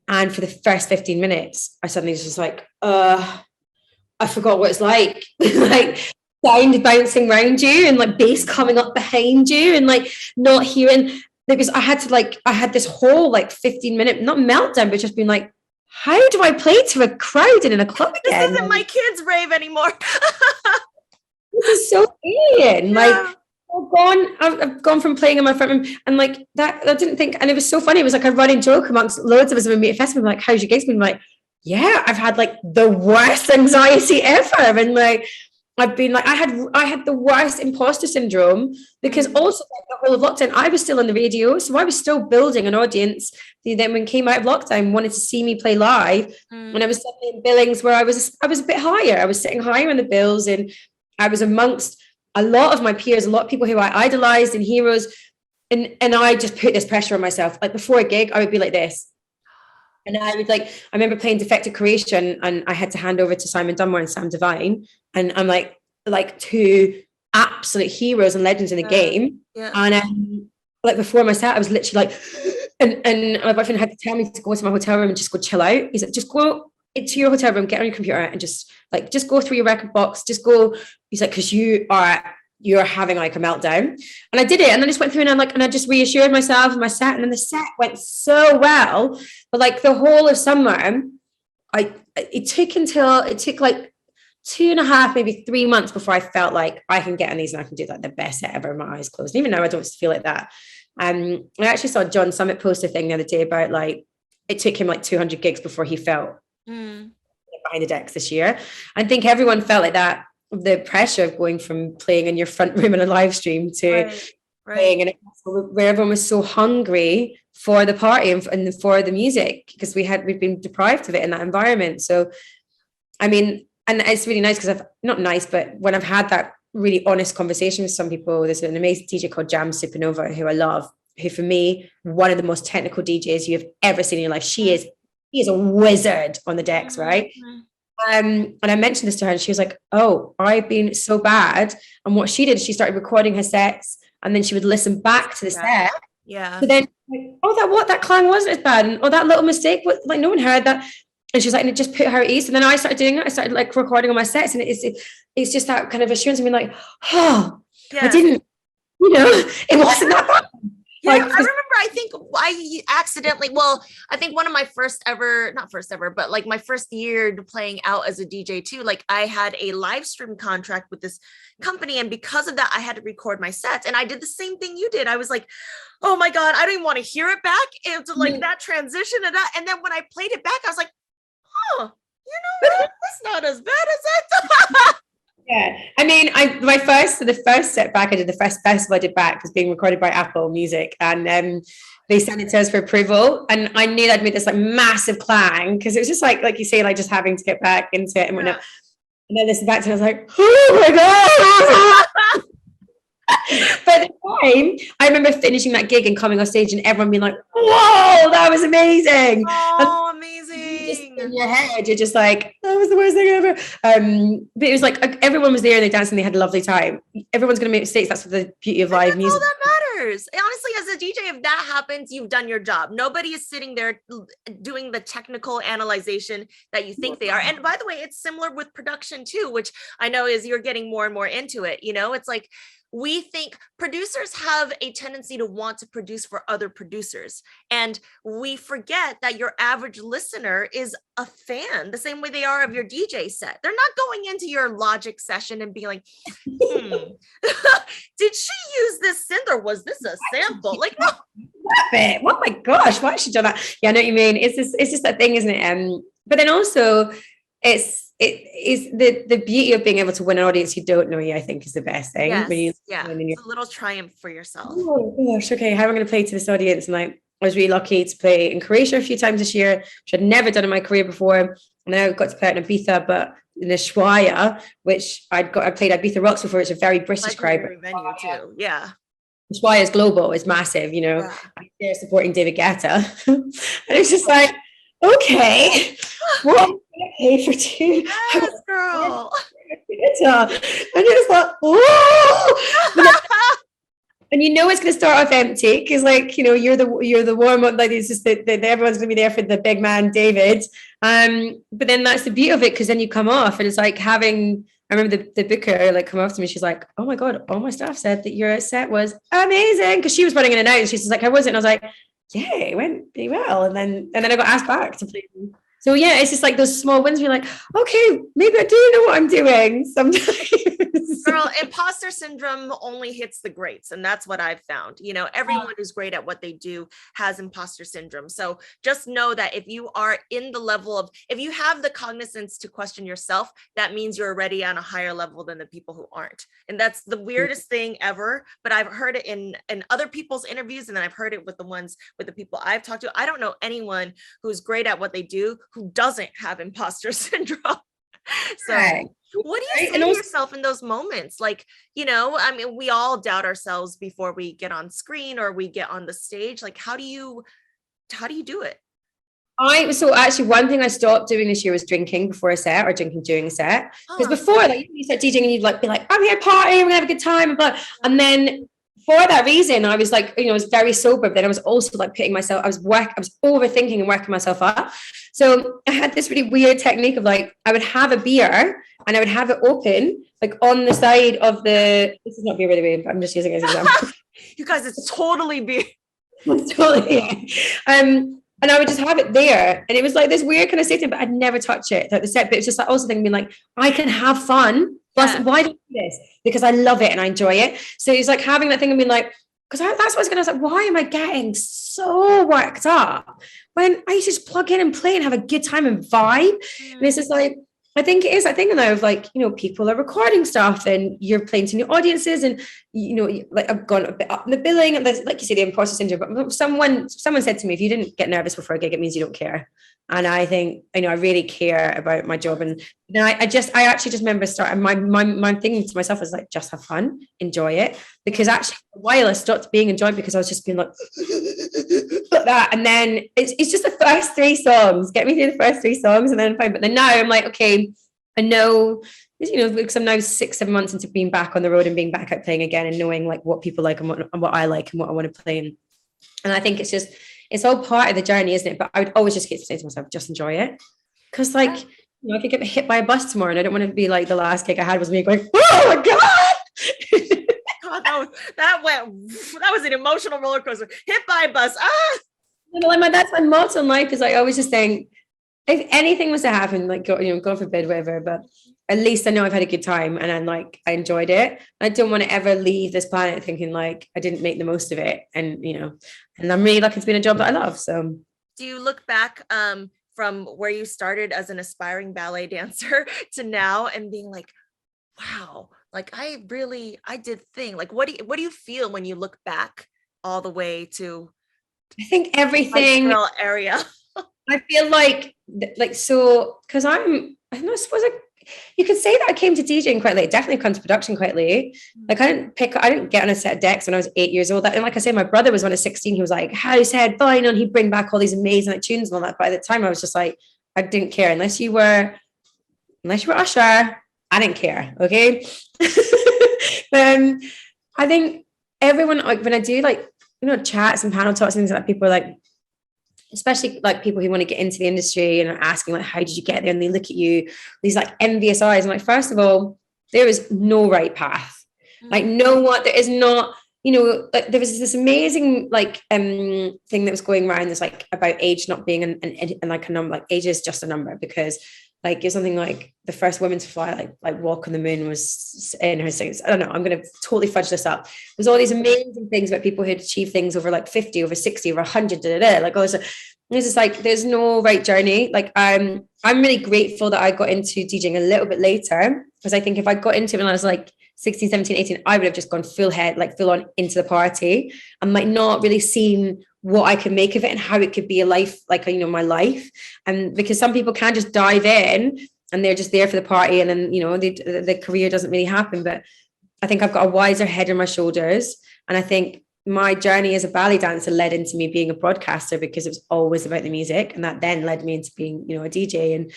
Speaker 2: and for the first 15 minutes I suddenly was just like I forgot what it's like like sound bouncing around you and like bass coming up behind you and like not hearing, because I had this whole like 15-minute not meltdown, but just being like, how do I play to a crowd and in a club again?
Speaker 1: This isn't my kids' rave anymore.
Speaker 2: This is so alien. Like I've gone from playing in my front room and like that. I didn't think, and it was so funny. It was like a running joke amongst loads of us when we meet at festival. Like, how's your gigs been? Like, yeah, I've had like the worst anxiety ever, and like I've been like, I had the worst imposter syndrome because also like, the whole of lockdown, I was still on the radio, so I was still building an audience. Then when came out of lockdown, wanted to see me play live, and I was suddenly in billings where I was a bit higher. I was sitting higher in the bills, and I was amongst a lot of my peers, a lot of people who I idolized and heroes. And I just put this pressure on myself. Like before a gig, I would be like this. And I would I remember playing Defected Creation and I had to hand over to Simon Dunmore and Sam Devine. And I'm like two absolute heroes and legends in the game.
Speaker 1: Yeah.
Speaker 2: And before my set, I was literally like, and my boyfriend had to tell me to go to my hotel room and just go chill out. He's like, just go into your hotel room, get on your computer and just go through your record box, just go. He's like, because you're having like a meltdown. And I did it. And then I just went through and I just reassured myself in my set. And then the set went so well. But like the whole of summer, it took like 2.5, maybe 3 months before I felt like I can get on these and I can do like the best set ever with my eyes closed. And even now I don't feel like that. I actually saw John Summit post a thing the other day about like, it took him like 200 gigs before he felt behind the decks this year. I think everyone felt like that, the pressure of going from playing in your front room in a live stream to playing in a castle where everyone was so hungry for the party and for the music, because we've been deprived of it in that environment. So I mean, and it's really nice because not nice, but when I've had that really honest conversation with some people, there's an amazing DJ called Jam Supernova who I love, who for me, one of the most technical DJs you've ever seen in your life. She is a wizard on the decks, right? And I mentioned this to her and she was like, oh, I've been so bad. And what she did, she started recording her sets and then she would listen back to the set.
Speaker 1: Yeah.
Speaker 2: So then, that clang wasn't as bad. And that little mistake, like no one heard that. And she was like, and it just put her at ease. And then I started doing it. I started like recording on my sets. And it's just that kind of assurance of being like, oh, I didn't, it wasn't that bad.
Speaker 1: Yeah, I remember, I think I accidentally, I think one of my not first ever, but like my first year playing out as a DJ too, like I had a live stream contract with this company. And because of that, I had to record my sets. And I did the same thing you did. I was like, oh my God, I don't even want to hear it back. And to like that transition and that. And then when I played it back, I was like, oh, that's not as bad as I thought.
Speaker 2: Yeah, I mean, the first set back I did, the first festival I did back was being recorded by Apple Music, and they sent it to us for approval, and I knew I'd made this like massive clang because it was just like you say, like just having to get back into it and whatnot. And then I listened back to it, I was like, oh my God. But at the time, I remember finishing that gig and coming on stage and everyone being like, whoa, that was amazing.
Speaker 1: Oh, amazing.
Speaker 2: Just in your head, you're just like, that was the worst thing ever. But it was like everyone was there and they danced and they had a lovely time. Everyone's going to make mistakes. That's the beauty of live music.
Speaker 1: All that matters. Honestly, as a DJ, if that happens, you've done your job. Nobody is sitting there doing the technical analyzation that you think they are. And by the way, it's similar with production too, which I know is you're getting more and more into it. It's like, we think producers have a tendency to want to produce for other producers. And we forget that your average listener is a fan, the same way they are of your DJ set. They're not going into your Logic session and being like, did she use this synth or was this a sample? Like, no.
Speaker 2: Oh my gosh, why has she done that? Yeah, I know what you mean. It's just that thing, isn't it? But then also it is the beauty of being able to win an audience who don't know you, I think, is the best thing.
Speaker 1: Yes, it's a little triumph for yourself.
Speaker 2: Oh gosh, okay, how am I going to play to this audience? And like, I was really lucky to play in Croatia a few times this year, which I'd never done in my career before. And then I got to play out in Ibiza, but in Ushuaia, which I played Ibiza Rocks before. It's a very British crowd.
Speaker 1: Venue too. Yeah.
Speaker 2: Ushuaia is global, it's massive, I'm there supporting David Guetta. And it's just like, okay, what am I going to pay for two?
Speaker 1: Yes, girl.
Speaker 2: And it's like, whoa! And it's going to start off empty because, like, you're the warm up. Like, it's just that everyone's going to be there for the big man, David. But then that's the beauty of it, because then you come off, and it's like having. I remember the booker like come up to me. She's like, "Oh my God, all my staff said that your set was amazing," because she was running in and out, and she's just like, "How was it?" And I was like, "Yeah, it went really well." And then I got asked back to play. So yeah, it's just like those small wins where you're like, okay, maybe I do know what I'm doing sometimes.
Speaker 1: Girl, imposter syndrome only hits the greats. And that's what I've found. Everyone who's great at what they do has imposter syndrome. So just know that if you are in the level of, if you have the cognizance to question yourself, that means you're already on a higher level than the people who aren't. And that's the weirdest thing ever. But I've heard it in other people's interviews. And then I've heard it with the people I've talked to. I don't know anyone who's great at what they do who doesn't have imposter syndrome. So what do you say to yourself in those moments? Like, I mean, we all doubt ourselves before we get on screen or we get on the stage. Like, how do you do it?
Speaker 2: So actually one thing I stopped doing this year was drinking before a set or drinking during a set. Because before, like, you start DJing and you'd like be like, I'm here party, we're gonna have a good time, and blah. And then for that reason, I was like, I was very sober, but then I was also like I was overthinking and working myself up. So I had this really weird technique of like, I would have a beer and I would have it open, like on the side of this is not beer by the way, but I'm just using it as an example.
Speaker 1: You guys, it's totally beer.
Speaker 2: It's totally, yeah. And I would just have it there. And it was like this weird kind of safety, but I'd never touch it like the set. But it's just like also thinking like, I can have fun. Plus, why do I do this? Because I love it and I enjoy it. So it's like having that thing and being like, because that's what I was going to say. Why am I getting so worked up when I just plug in and play and have a good time and vibe? And it's just like, I think it is. I think now of like, people are recording stuff and you're playing to new audiences and, like I've gone a bit up in the billing and there's, like you say, the imposter syndrome. But someone said to me, if you didn't get nervous before a gig, it means you don't care. And I think, I really care about my job. And then I actually just remember starting my thing to myself was like, just have fun, enjoy it. Because actually for a while I stopped being enjoyed because I was just being like that. And then it's just the first 3 songs, get me through the first 3 songs and then fine. But then now I'm like, okay, I know, because I'm now 6-7 months into being back on the road and being back out playing again and knowing like what people like and what I like and what I want to play. And I think it's all part of the journey, isn't it? But I would always just keep saying to myself, just enjoy it. Because like, I could get hit by a bus tomorrow and I don't want to be like the last gig I had was me going, oh my God.
Speaker 1: God, that was an emotional roller coaster. Hit by a bus.
Speaker 2: That's my motto in life is I always just think, if anything was to happen, like, God forbid, whatever, but at least I know I've had a good time and I'm like, I enjoyed it. I don't want to ever leave this planet thinking like I didn't make the most of it. And, and I'm really lucky to be in a job that I love. So
Speaker 1: do you look back from where you started as an aspiring ballet dancer to now and being like, wow, like I did thing. Like, what do you feel when you look back all the way to
Speaker 2: I think everything
Speaker 1: area?
Speaker 2: I feel like so because I suppose you could say that I came to DJing quite late, definitely come to production quite late. Like I didn't get on a set of decks when I was 8 years old. And like I say, my brother was when I was 16, he was like house head vinyl and he'd bring back all these amazing like tunes and all that. By the time I was just like, I didn't care unless you were Usher, I didn't care. Okay. I think everyone, like when I do like, chats and panel talks and things like that, people are like, especially like people who want to get into the industry and are asking like, how did you get there? And they look at you, these like envious eyes. I'm like, first of all, there is no right path. Like there is not, like, there was this amazing like thing that was going around this like about age not being an like a number, like age is just a number because like it's something like the first woman to fly like walk on the moon was in her 60s. I don't know, I'm going to totally fudge this up. There's all these amazing things about people who'd achieve things over like 50, over 60, over 100, like all this. It's just like there's no right journey. Like I'm really grateful that I got into DJing a little bit later because I think if I got into it when I was like 16, 17, 18, I would have just gone full on into the party and might not really seen what I could make of it and how it could be a life, like, my life. And because some people can just dive in and they're just there for the party and then, the career doesn't really happen. But I think I've got a wiser head on my shoulders. And I think my journey as a ballet dancer led into me being a broadcaster because it was always about the music. And that then led me into being, a DJ. And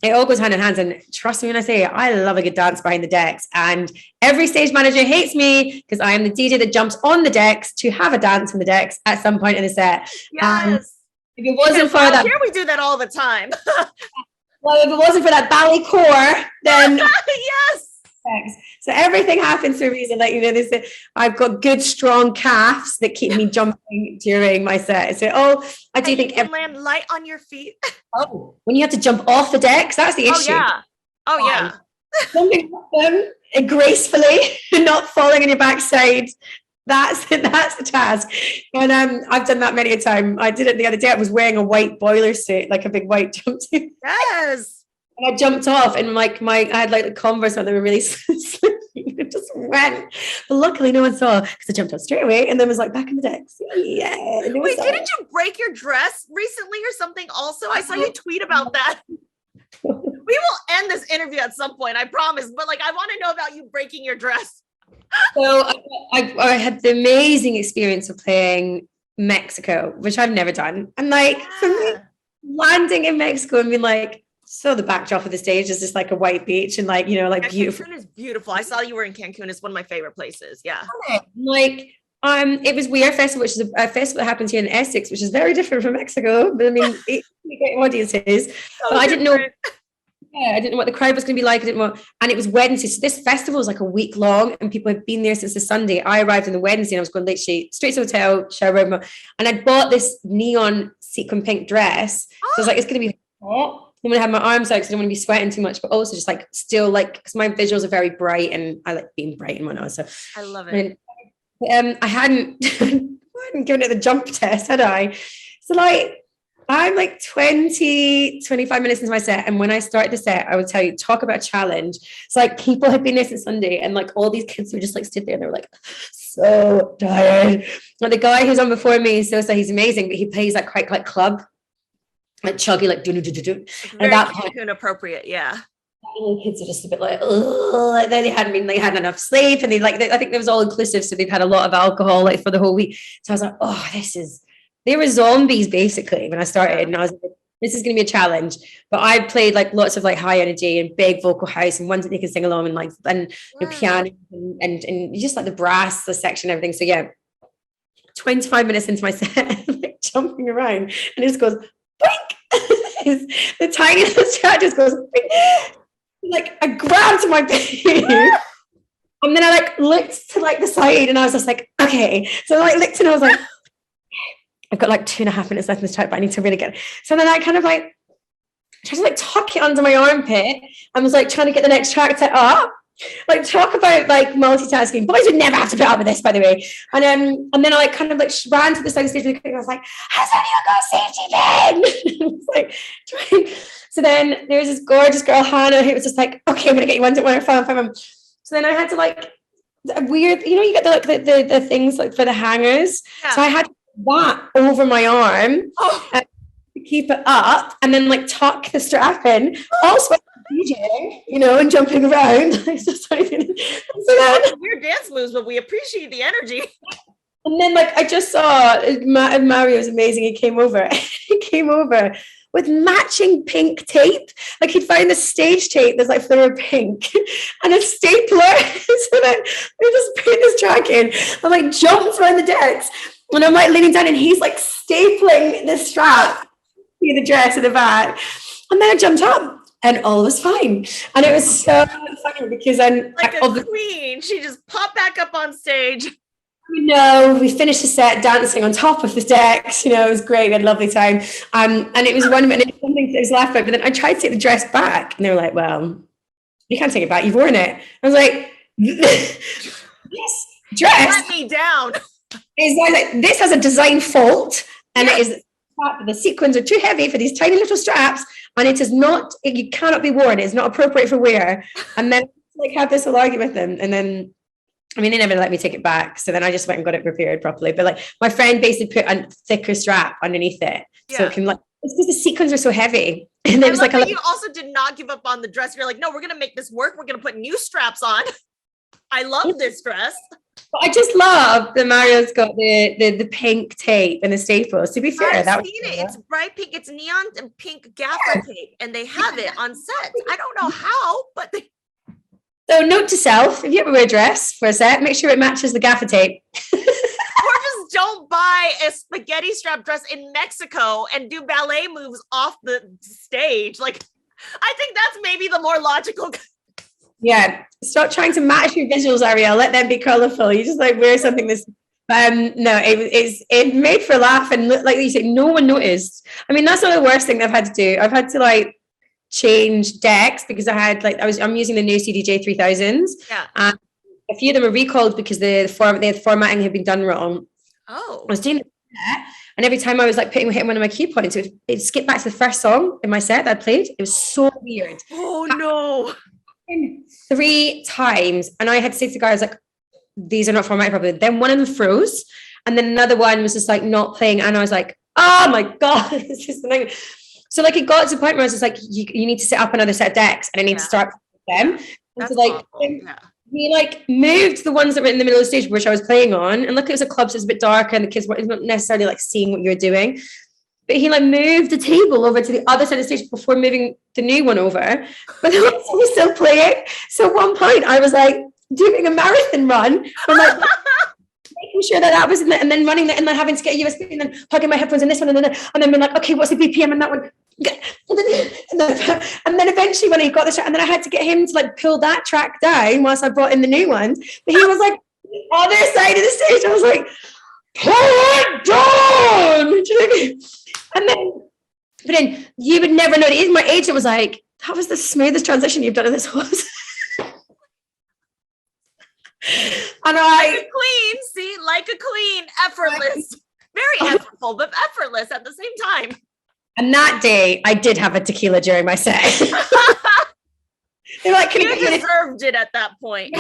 Speaker 2: it all goes hand in hand. And trust me when I say it, I love a good dance behind the decks. And every stage manager hates me because I am the DJ that jumps on the decks to have a dance on the decks at some point in the set.
Speaker 1: Yes.
Speaker 2: If it wasn't for that,
Speaker 1: here we do that all the time.
Speaker 2: Well, if it wasn't for that ballet core, then
Speaker 1: yes.
Speaker 2: So everything happens for a reason. Like, I've got good, strong calves that keep me jumping during my set. So, I do think
Speaker 1: land light on your feet.
Speaker 2: When you have to jump off the decks, that's the issue.
Speaker 1: Oh yeah.
Speaker 2: Jumping off them gracefully, not falling on your backside. That's the task. And I've done that many a time. I did it the other day. I was wearing a white boiler suit, like a big white jumpsuit.
Speaker 1: Yes.
Speaker 2: And I jumped off and like I had like the Converse on, they were really slippery. It just went. But luckily no one saw because I jumped off straight away and then was like back in the decks. Yeah.
Speaker 1: Wait, didn't you break your dress recently or something also? I saw you tweet about that. We will end this interview at some point, I promise. But like, I want to know about you breaking your dress.
Speaker 2: So I had the amazing experience of playing Mexico, which I've never done. And like for me, landing in Mexico and being like, so the backdrop of the stage is just like a white beach and like, like beautiful.
Speaker 1: Cancun is beautiful. I saw you were in Cancun. It's one of my favorite places. Yeah.
Speaker 2: Like, it was We Are Festival, which is a festival that happens here in Essex, which is very different from Mexico. But I mean, it's great audiences. But I didn't know. Yeah, I didn't know what the crowd was going to be like. And it was Wednesday. So this festival was like a week long and people had been there since the Sunday. I arrived on the Wednesday and I was going literally straight to the hotel, shower, and I'd bought this neon sequin pink dress. So I was like, it's going to be hot. I'm going to have my arms out because I don't want to be sweating too much, but also just like still like, because my visuals are very bright and I like being bright and whatnot. So
Speaker 1: I love it.
Speaker 2: I hadn't given it the jump test, had I? So like, I'm like 20, 25 minutes into my set. And when I started the set, I would tell you, talk about a challenge. It's like people had been there since Sunday and like all these kids would just like stood there and they were like, so tired. Like the guy who's on before me, so he's amazing, but he plays like quite like club, like chuggy, like do.
Speaker 1: And that inappropriate, yeah.
Speaker 2: The kids are just a bit like, oh, they hadn't enough sleep. And I think it was all inclusive. So they'd had a lot of alcohol like for the whole week. So I was like, oh, they were zombies basically when I started, and I was like, this is going to be a challenge. But I played like lots of like high energy and big vocal house and ones that they can sing along and like piano and just like the brass, the section, everything. So yeah, 25 minutes into my set, like jumping around, and it just goes boink. The tiny little chat just goes boink. Like I grabbed my baby. And then I like looked to like the side and I was just like, okay. So I like looked and I was like, I've got like 2.5 minutes left in this track, but I need to really get it. So then I kind of like tried to like tuck it under my armpit and was like trying to get the next track set up. Like talk about like multitasking. Boys would never have to put up with this, by the way. And then I like kind of like ran to the side of the stage and I was like, has anyone got a safety pin? Like, so then there was this gorgeous girl, Hannah, who was just like, okay, I'm gonna get you 1, 2, 1, 5, 5. So then I had to like weird, you get the things like for the hangers. Yeah. So I had that over my arm to keep it up and then like tuck the strap in. Also DJing, and jumping around. So
Speaker 1: weird dance moves, but we appreciate the energy.
Speaker 2: And then like I just saw Mario's amazing. He came over with matching pink tape. Like he'd found the stage tape that's like fluoro pink and a stapler. So then we just put this track in. I like jumped around the decks and I'm like leaning down and he's like stapling the strap to the dress in the back. And then I jumped up and all was fine. And it was so funny because I'm
Speaker 1: like a queen. She just popped back up on stage.
Speaker 2: We finished the set dancing on top of the decks. It was great. We had a lovely time. And it was something that was laughed about. But then I tried to take the dress back, and they were like, "Well, you can't take it back. You've worn it." I was like, "This dress
Speaker 1: let me down."
Speaker 2: Is like this has a design fault, and it is the sequins are too heavy for these tiny little straps, and it is not. You cannot be worn. It's not appropriate for wear. And then like have this whole argument with them, and then. I mean, they never let me take it back. So then I just went and got it repaired properly. But like my friend basically put a thicker strap underneath it. Yeah. So it can like, it's because the sequins are so heavy. And it was like,
Speaker 1: you also did not give up on the dress. You're like, no, we're going to make this work. We're going to put new straps on. I love this dress.
Speaker 2: But I just love that Mario's got the pink tape and the staples. To be fair,
Speaker 1: I've seen it. It's bright pink. It's neon and pink gaffer tape. And they have it on set. I don't know how, but they...
Speaker 2: So note to self, if you ever wear a dress for a set, make sure it matches the gaffer tape.
Speaker 1: Or just don't buy a spaghetti strap dress in Mexico and do ballet moves off the stage. Like, I think that's maybe the more logical.
Speaker 2: Yeah. Stop trying to match your visuals, Arielle. Let them be colorful. You just like wear something that's no, it made for a laugh and like you say, no one noticed. I mean, that's not the worst thing I've had to do. I've had to like change decks because I'm using the new CDJ 3000s. Yeah. And a few of them are recalled because the formatting had been done wrong.
Speaker 1: Oh.
Speaker 2: I was doing that, and every time I was like hitting one of my cue points, it skipped back to the first song in my set that I played. It was so weird.
Speaker 1: Oh no.
Speaker 2: 3 times, and I had to say to the guy, I was like, these are not formatted properly. Then one of them froze, and then another one was just like not playing, and I was like, oh my god, it's just annoying. So like it got to the point where I was just like, you need to set up another set of decks and I need to start with them. And so like we like moved the ones that were in the middle of the stage which I was playing on, and look, it was a club, so it's a bit darker and the kids weren't not necessarily like seeing what you were doing. but he like moved the table over to the other side of the stage before moving the new one over. But the rest was still playing. So at one point I was like doing a marathon run. I'm like making sure that was in there, and then running that, and then having to get a USB, and then plugging my headphones in this one, and then being like, okay, what's the BPM on that one? And then eventually when he got the track, and then I had to get him to like pull that track down whilst I brought in the new ones. But he was like on the other side of the stage. I was like, pull it down. Do you know what I mean? And then you would never know. Even my agent was like, that was the smoothest transition you've done in this horse. And
Speaker 1: like a queen, see, like a queen, effortless, very effortful, but effortless at the same time.
Speaker 2: And that day, I did have a tequila during my set. They're like,
Speaker 1: you deserved it at that point.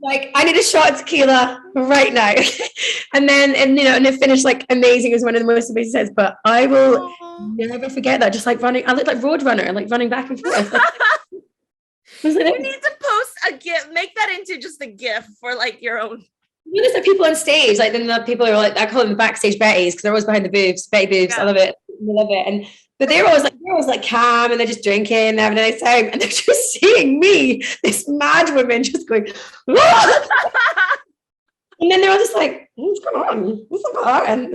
Speaker 2: Like, I need a shot of tequila right now. and it finished like amazing. It was one of the most amazing sets. But I will never forget that. Just like running, I looked like road runner, like running back and forth.
Speaker 1: You need to post a GIF, make that into just a GIF for like your own.
Speaker 2: You know, there's people on stage, like then the people who are like, I call them the backstage Betties because they're always behind the boobs, Betty boobs. Yeah. I love it. But they're always like calm, and they're just drinking, they're having a nice time, and they're just seeing me, this mad woman, just going. And then they're all just like, what's going on? What's going on? And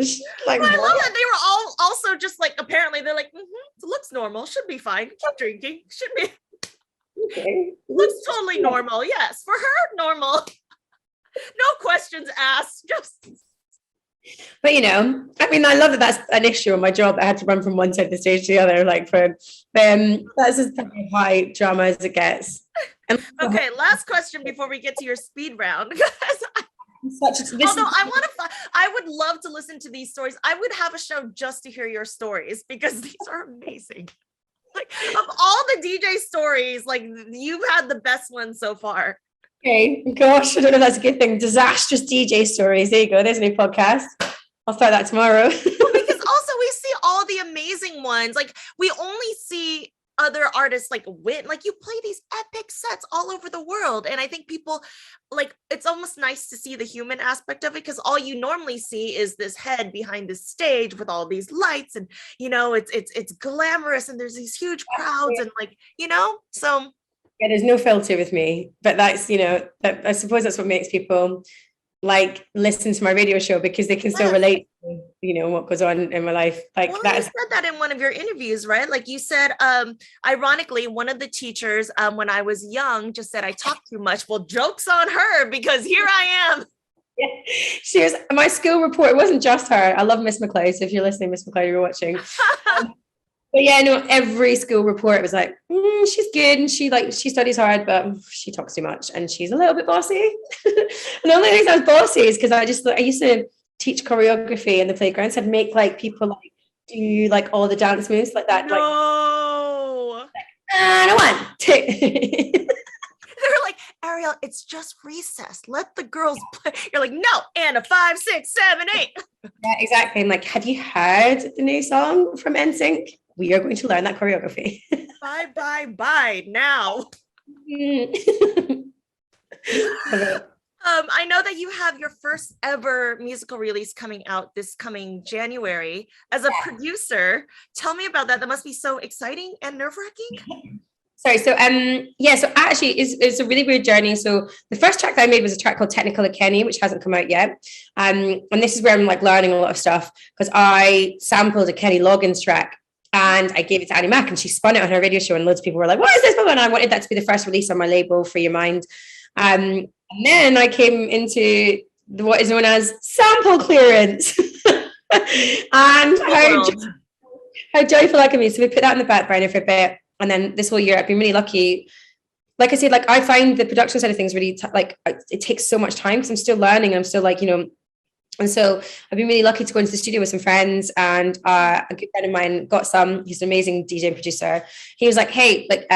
Speaker 2: like,
Speaker 1: I love that they were all also just like, apparently they're like, it looks normal, should be fine, keep drinking, should be. Okay. Looks totally normal. Yes, for her, normal. No questions asked. Just.
Speaker 2: But you know, I mean, I love that that's an issue in my job. I had to run from one side of the stage to the other. Like for them, that's as high drama as it gets.
Speaker 1: Okay, last question before we get to your speed round. Although I would love to listen to these stories. I would have a show just to hear your stories because these are amazing. Like of all the DJ stories, like you've had the best one so far.
Speaker 2: Okay, gosh, I don't know if that's a good thing. Disastrous DJ stories. There you go. There's a new podcast. I'll start that tomorrow.
Speaker 1: Well, because also we see all the amazing ones. Like we only see other artists like win. Like you play these epic sets all over the world, and I think people like it's almost nice to see the human aspect of it because all you normally see is this head behind the stage with all these lights, and you know it's glamorous, and there's these huge crowds, and like you know so.
Speaker 2: Yeah, there's no filter with me, but that's, you know, I suppose that's what makes people like listen to my radio show because they can still relate to, you know, what goes on in my life. Like
Speaker 1: you said that in one of your interviews, right? Like you said, ironically, one of the teachers when I was young just said I talk too much. Well, joke's on her because here I am.
Speaker 2: Yeah. She was my school report. It wasn't just her. I love Miss McLeod. So if you're listening, Miss McLeod, you're watching. But yeah, no, every school report was like, she's good and she studies hard, but she talks too much and she's a little bit bossy. And the only reason I was bossy is because I used to teach choreography in the playground. So I'd make like people like do like all the dance moves like that.
Speaker 1: No.
Speaker 2: And I want to.
Speaker 1: They're like, Arielle, it's just recess. Let the girls play. You're like, no, Anna, 5, 6, 7, 8.
Speaker 2: Yeah, exactly. And like, have you heard the new song from NSYNC? We are going to learn that choreography.
Speaker 1: Bye now. I know that you have your first ever musical release coming out this coming January. As a producer, tell me about that. That must be so exciting and nerve-wracking.
Speaker 2: Sorry, so actually it's a really weird journey. So the first track that I made was a track called Technicolor Kenny, which hasn't come out yet. And this is where I'm like learning a lot of stuff because I sampled a Kenny Loggins track. And I gave it to Annie Mac and she spun it on her radio show and loads of people were like, what is this? And I wanted that to be the first release on my label, Free Your Mind. And then I came into what is known as sample clearance. And how joyful that can be. So we put that in the back burner for a bit. And then this whole year I've been really lucky. Like I said, like I find the production side of things really it takes so much time because I'm still learning. I'm still like, you know, and so I've been really lucky to go into the studio with some friends and a good friend of mine he's an amazing DJ and producer. He was like, hey, like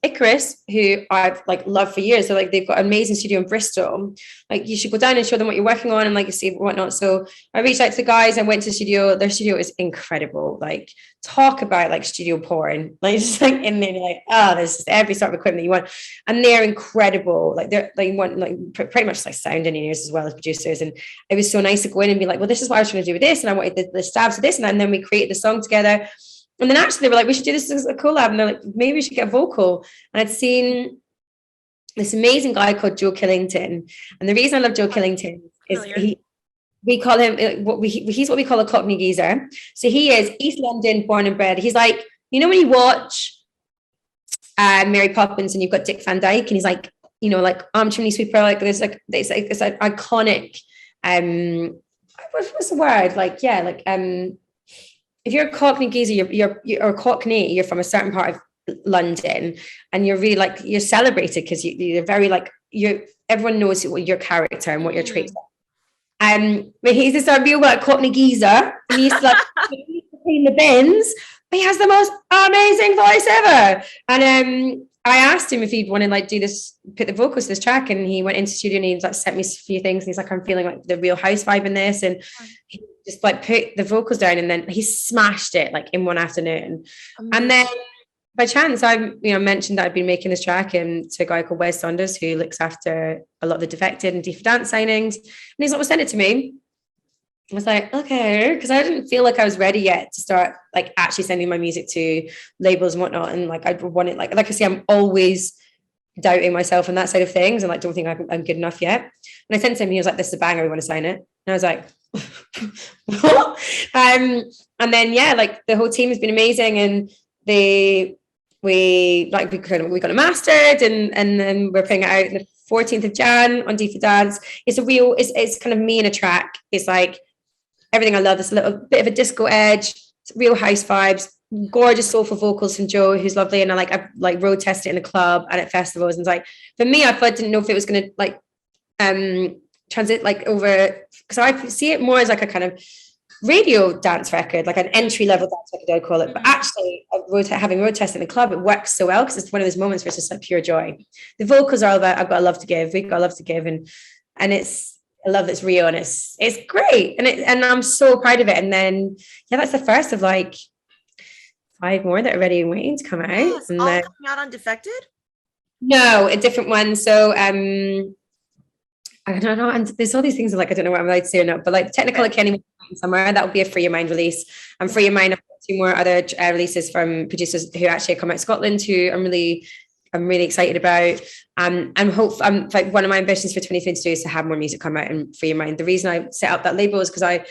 Speaker 2: Icarus, who I've like loved for years. So like they've got an amazing studio in Bristol. Like you should go down and show them what you're working on and like you see whatnot. So I reached out to the guys and went to the studio. Their studio is incredible. Like talk about like studio porn. Like just like in there, like, there's just every sort of equipment you want. And they're incredible. Like they want like pretty much like sound engineers as well as producers. And it was so nice nice to go in and be like, well, this is what I was trying to do with this, and I wanted the stabs of this, and then we created the song together. And then actually they were like, we should do this as a collab, and they're like, maybe we should get a vocal. And I'd seen this amazing guy called Joe Killington, and the reason I love Joe Killington is we call him he's what we call a Cockney geezer. So he is East London born and bred. He's like, you know, when you watch Mary Poppins and you've got Dick Van Dyke, and he's like, you know, like chimney sweeper, like there's like it's like iconic what's the word, like, yeah, like if you're a Cockney geezer, you're Cockney, you're from a certain part of London, and you're really like, you're celebrated because you're very like, everyone knows what your character and what your traits are. But he's this real like Cockney geezer, and he used to like clean the bins, but he has the most amazing voice ever. And I asked him if he'd want to like do this, put the vocals to this track, and he went into the studio and he like sent me a few things, and he's like, I'm feeling like the Real House vibe in this, and he just like put the vocals down, and then he smashed it like in one afternoon. And then by chance, I mentioned that I'd been making this track to a guy called Wes Saunders, who looks after a lot of the Defected and D for Dance signings, and he's like, well, send it to me. I was like, okay, because I didn't feel like I was ready yet to start like actually sending my music to labels and whatnot. And like I wanted, like I say, I'm always doubting myself on that side of things, and like don't think I'm good enough yet. And I sent it to him, he was like, this is a banger, we want to sign it. And I was like, what? And then yeah, like the whole team has been amazing, and we got it mastered, and then we're putting it out on the 14th of Jan on D for Dance. It's kind of me in a track. It's like everything I love. There's a little bit of a disco edge, real house vibes, gorgeous soulful vocals from Joe, who's lovely. And I road tested it in a club and at festivals. And it's like, for me, I didn't know if it was going to like transit like over, because I see it more as like a kind of radio dance record, like an entry level dance record, I'd call it. But actually, having road tested in the club, it works so well because it's one of those moments where it's just like pure joy. The vocals are all about, I've got a love to give, we've got a love to give, and it's a love that's real, and it's great, and I'm so proud of it. And then yeah, that's the first of like 5 more that are ready and waiting to come out.
Speaker 1: Yes, all coming out on Defected?
Speaker 2: No, a different one. So I don't know, and there's all these things like I don't know what I'm allowed to say or not, but like technical Kenny somewhere, that will be a Free Your Mind release. And Free Your Mind, I've got 2 more other releases from producers who actually come out of Scotland, who I'm really excited about. I'm like, one of my ambitions for 2022 is to have more music come out in Free Your Mind. The reason I set up that label is because I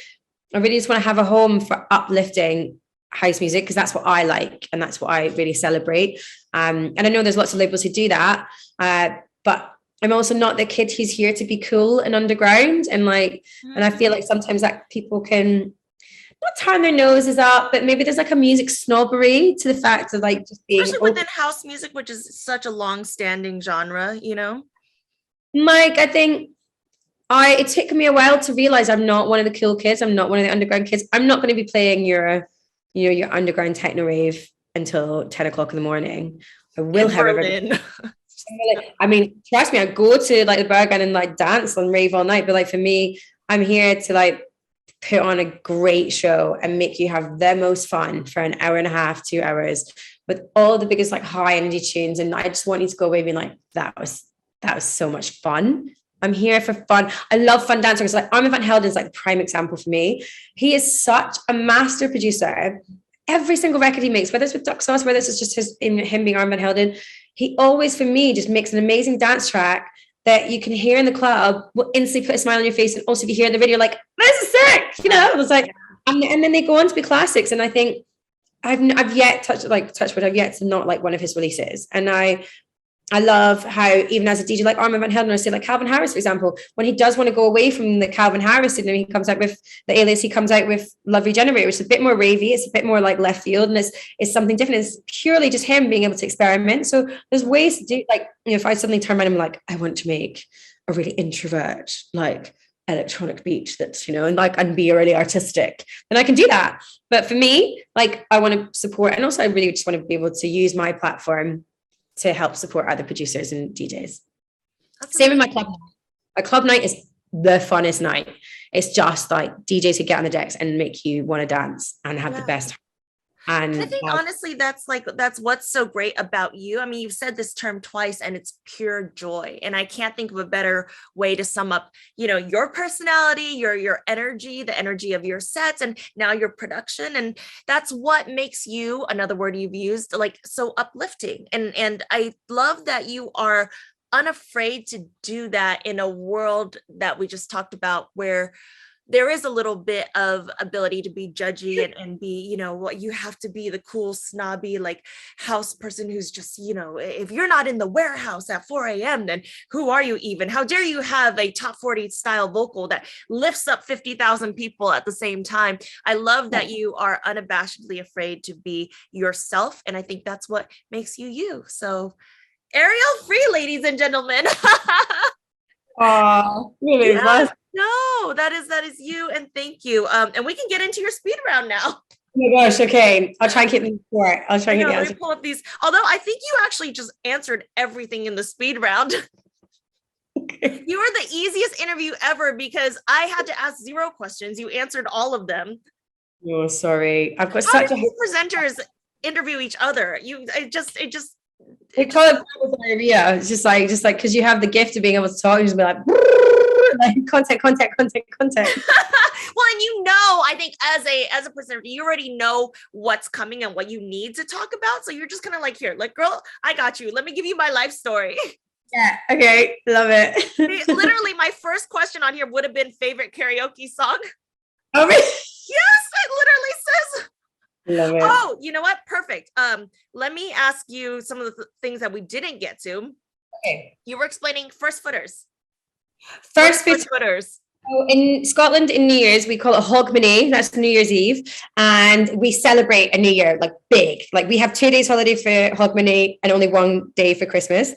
Speaker 2: really just want to have a home for uplifting house music, because that's what I like and that's what I really celebrate. And I know there's lots of labels who do that, but I'm also not the kid who's here to be cool and underground, and like, and I feel like sometimes that people can not turn their noses up, but maybe there's like a music snobbery to the fact of like just being,
Speaker 1: especially within house music, which is such a long-standing genre, you know.
Speaker 2: Mike, I think it took me a while to realize I'm not one of the cool kids. I'm not one of the underground kids. I'm not going to be playing your underground techno rave until 10 o'clock in the morning. I will, however. I mean, trust me, I go to like the Berghain and like dance and rave all night, but like for me, I'm here to like put on a great show and make you have the most fun for an hour and a half, 2 hours, with all the biggest like high energy tunes. And I just want you to go away being like, that was so much fun. I'm here for fun. I love fun dancers. Like Armin van Helden's like the prime example for me. He is such a master producer. Every single record he makes, whether it's with Duck Sauce, whether it's just him being Armin van Helden, he always, for me, just makes an amazing dance track that you can hear in the club, will instantly put a smile on your face. And also if you hear the video, like, this is sick, you know, it was like, and then they go on to be classics. And I think I've yet touched wood, I've yet to not like one of his releases. And I love how even as a DJ like Armin van Helden, I say like Calvin Harris, for example, when he does want to go away from the Calvin Harris, and then he comes out with the Alias, he comes out with Love Regenerator, which is a bit more ravey, it's a bit more like left field, and it's something different. It's purely just him being able to experiment. So there's ways to do, like, you know, if I suddenly turn around and I'm like, I want to make a really introvert, like electronic beat that's, you know, and be really artistic, then I can do that. But for me, like, I want to support, and also I really just want to be able to use my platform to help support other producers and DJs. Same with my club night. My club night is the funnest night. It's just like DJs who get on the decks and make you want to dance and have the best time. And
Speaker 1: I think honestly, that's what's so great about you. I mean, you've said this term twice and it's pure joy. And I can't think of a better way to sum up, your personality, your energy, the energy of your sets, and now your production. And that's what makes you, another word you've used, like so uplifting. And I love that you are unafraid to do that in a world that we just talked about, where there is a little bit of ability to be judgy and be, what you have to be the cool, snobby, like house person who's just, if you're not in the warehouse at 4 a.m., then who are you even? How dare you have a top 40 style vocal that lifts up 50,000 people at the same time? I love that you are unabashedly afraid to be yourself. And I think that's what makes you you. So Arielle free, ladies and gentlemen.
Speaker 2: really?
Speaker 1: Yeah. No, that is you, and thank you. And we can get into your speed round now.
Speaker 2: Oh my gosh, okay. I'll try and keep them short. I'll try and get the
Speaker 1: let me pull up these. Although I think you actually just answered everything in the speed round. Okay. You were the easiest interview ever because I had to ask 0 questions. You answered all of them.
Speaker 2: Oh, sorry. I've got
Speaker 1: How did you presenters interview each other? It
Speaker 2: kind of diarrhea. It's just like because you have the gift of being able to talk, you just be like content.
Speaker 1: Well, and I think as a presenter, you already know what's coming and what you need to talk about. So you're just kind of like, here, like, girl, I got you. Let me give you my life story.
Speaker 2: Yeah. Okay. Love it.
Speaker 1: Literally, my first question on here would have been favorite karaoke song.
Speaker 2: Oh, really?
Speaker 1: Yes, it literally says.
Speaker 2: Love it.
Speaker 1: Oh, you know what? Perfect. Let me ask you some of the things that we didn't get to.
Speaker 2: Okay.
Speaker 1: You were explaining first footers.
Speaker 2: First footers. So in Scotland, in New Year's, we call it Hogmanay. That's New Year's Eve, and we celebrate a New Year like big. Like we have 2 days holiday for Hogmanay and only 1 day for Christmas.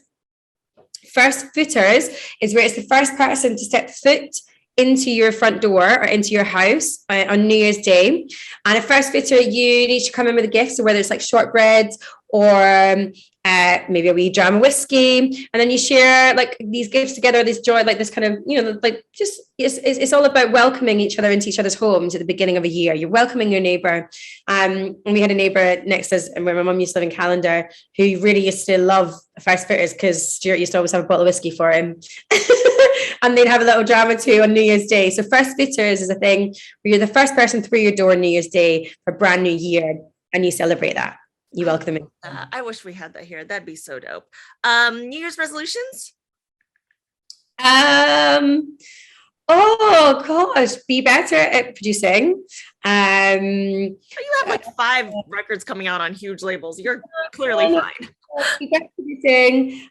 Speaker 2: First footers is where it's the first person to step foot into your front door or into your house on New Year's Day. And a first footer, you need to come in with a gift. So whether it's like shortbread or maybe a wee dram of whiskey, and then you share like these gifts together, this joy, like this kind of, like just it's all about welcoming each other into each other's homes at the beginning of a year. You're welcoming your neighbor. And we had a neighbor next to us, and where my mum used to live in Calendar, who really used to love first footers because Stuart used to always have a bottle of whiskey for him. And they'd have a little drama too on New Year's Day. So first footers is a thing where you're the first person through your door on New Year's Day for a brand new year, and you celebrate that. You welcome them in.
Speaker 1: I wish we had that here. That'd be so dope. New Year's resolutions?
Speaker 2: Oh gosh, be better at producing.
Speaker 1: You have like 5 records coming out on huge labels. You're clearly fine.
Speaker 2: Be better at producing.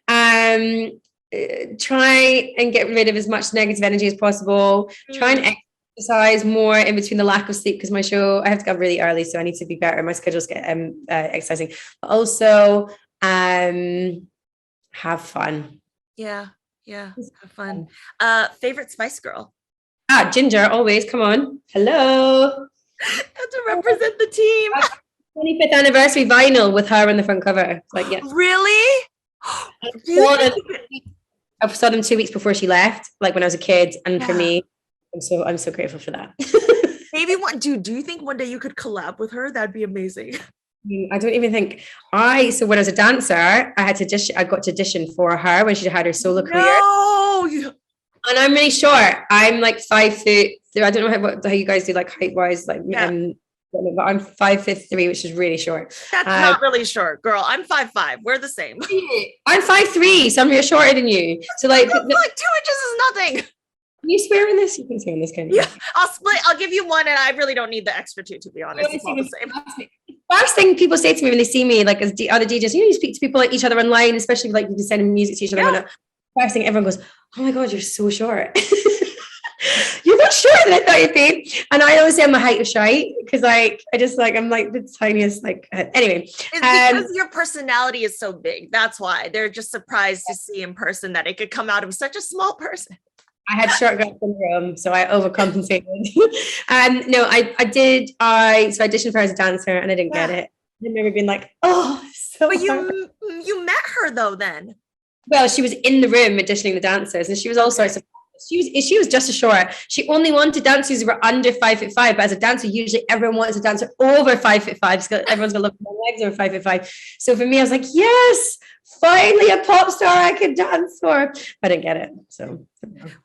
Speaker 2: Try and get rid of as much negative energy as possible. Try and exercise more in between the lack of sleep, because my show, I have to go really early, so I need to be better. My schedules get exercising, but also have fun.
Speaker 1: Yeah, have fun. Favorite Spice Girl?
Speaker 2: Ginger, always. Come on. Hello.
Speaker 1: Have to represent the team.
Speaker 2: 25th anniversary vinyl with her on the front cover. Like, yeah.
Speaker 1: Really?
Speaker 2: I saw them 2 weeks before she left, like when I was a kid, and for me, I'm so grateful for that.
Speaker 1: Maybe do you think one day you could collab with her? That'd be amazing.
Speaker 2: I don't even think so when I was a dancer, I got to audition for her when she had her solo career.
Speaker 1: No!
Speaker 2: And I'm really short. I'm like 5 foot. I don't know how you guys do like height wise, like but I'm 5'3", which is really short.
Speaker 1: That's not really short, girl. I'm 5'5". We're the same.
Speaker 2: I'm 5'3", so I'm shorter than you. So like
Speaker 1: 2 inches is nothing.
Speaker 2: Can you swear in this? You can swear in this, can you?
Speaker 1: Yeah, I'll give you 1, and I really don't need the extra 2, to be honest. It's all the same.
Speaker 2: First thing people say to me when they see me, like as other DJs, you speak to people like each other online, especially like you just send music to each other. Yeah. First thing everyone goes, "Oh my God, you're so short." You're not shorter than I thought you'd be. And I always say I'm a height of shite because I'm like the tiniest, like anyway.
Speaker 1: It's because your personality is so big. That's why they're just surprised to see in person that it could come out of such a small person.
Speaker 2: I had short girl syndrome, so I overcompensated. No, I did. So I auditioned for her as a dancer, and I didn't get it. I remember being like, "Oh, so."
Speaker 1: But you met her though, then.
Speaker 2: Well, she was in the room auditioning the dancers, and she was all sorts of She was just as short. She only wanted dancers who were under 5'5", but as a dancer, usually everyone wants a dancer over 5'5", because everyone's gonna look at my legs over 5'5". So for me, I was like, yes, finally a pop star I could dance for. I didn't get it. So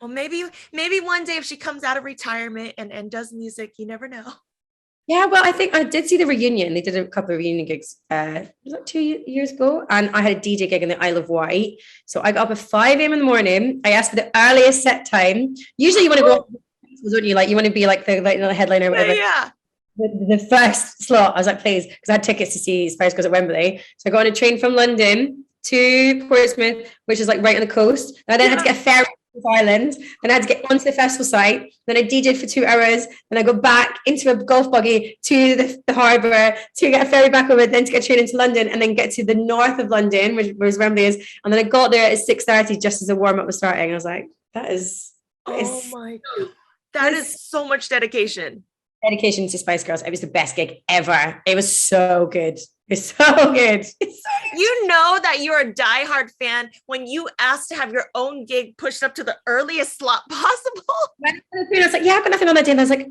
Speaker 1: well, maybe one day if she comes out of retirement and does music, you never know.
Speaker 2: yeah, well, I think I did see the reunion. They did a couple of reunion gigs. Was that 2 years ago? And I had a DJ gig in the Isle of Wight. So I got up at 5 a.m. in the morning. I asked for the earliest set time. Usually you want to go, don't you? Like you want to be like the headliner or whatever.
Speaker 1: Yeah.
Speaker 2: The first slot, I was like, please, because I had tickets to see Spice Girls at Wembley. So I got on a train from London to Portsmouth, which is like right on the coast. And I then had to get a ferry Ireland, and I had to get onto the festival site. Then I DJed for 2 hours, and I go back into a golf buggy to the harbour to get a ferry back over, then to get a train into London, and then get to the north of London, where Wembley is. And then I got there at 6:30 just as the warm up was starting. I was like, that is
Speaker 1: my God. That is so much dedication.
Speaker 2: Dedication to Spice Girls. It was the best gig ever. It was so good. It's so good.
Speaker 1: You know that you're a diehard fan when you asked to have your own gig pushed up to the earliest slot possible.
Speaker 2: I was like, yeah, I've got nothing on that day. And I was like,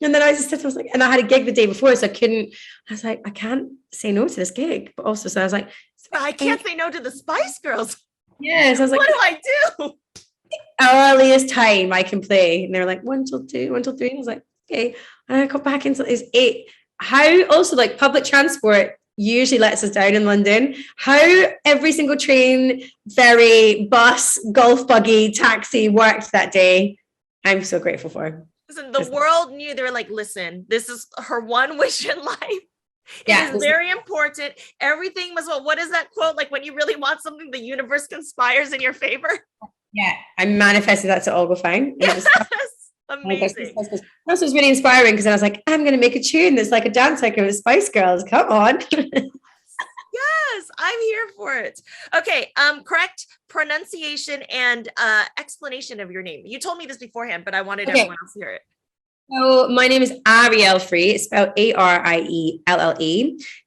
Speaker 2: and then I was like, and I had a gig the day before, so I was like, I can't say no to this gig. But also, so I was like,
Speaker 1: I can't say no to the Spice Girls.
Speaker 2: Yes, I was like,
Speaker 1: what do I do?
Speaker 2: Earliest time I can play. And they're like, 1 till 2, 1 till 3. And I was like, okay. And I got back into it's 8. How also like public transport usually lets us down in London. How every single train, ferry, bus, golf buggy, taxi worked that day. I'm so grateful for.
Speaker 1: Listen, the world knew. They were like, listen, this is her one wish in life.
Speaker 2: It
Speaker 1: is very important. Everything was, well, what is that quote? Like when you really want something, the universe conspires in your favor.
Speaker 2: Yeah, I manifested that to all go fine.
Speaker 1: Yes, amazing.
Speaker 2: That was really inspiring because I was like, I'm going to make a tune that's like a dance icon with Spice Girls. Come on.
Speaker 1: Yes, I'm here for it. Okay, correct pronunciation and explanation of your name. You told me this beforehand, but I wanted everyone else to hear it.
Speaker 2: So my name is Arielle Free. It's spelled Arielle.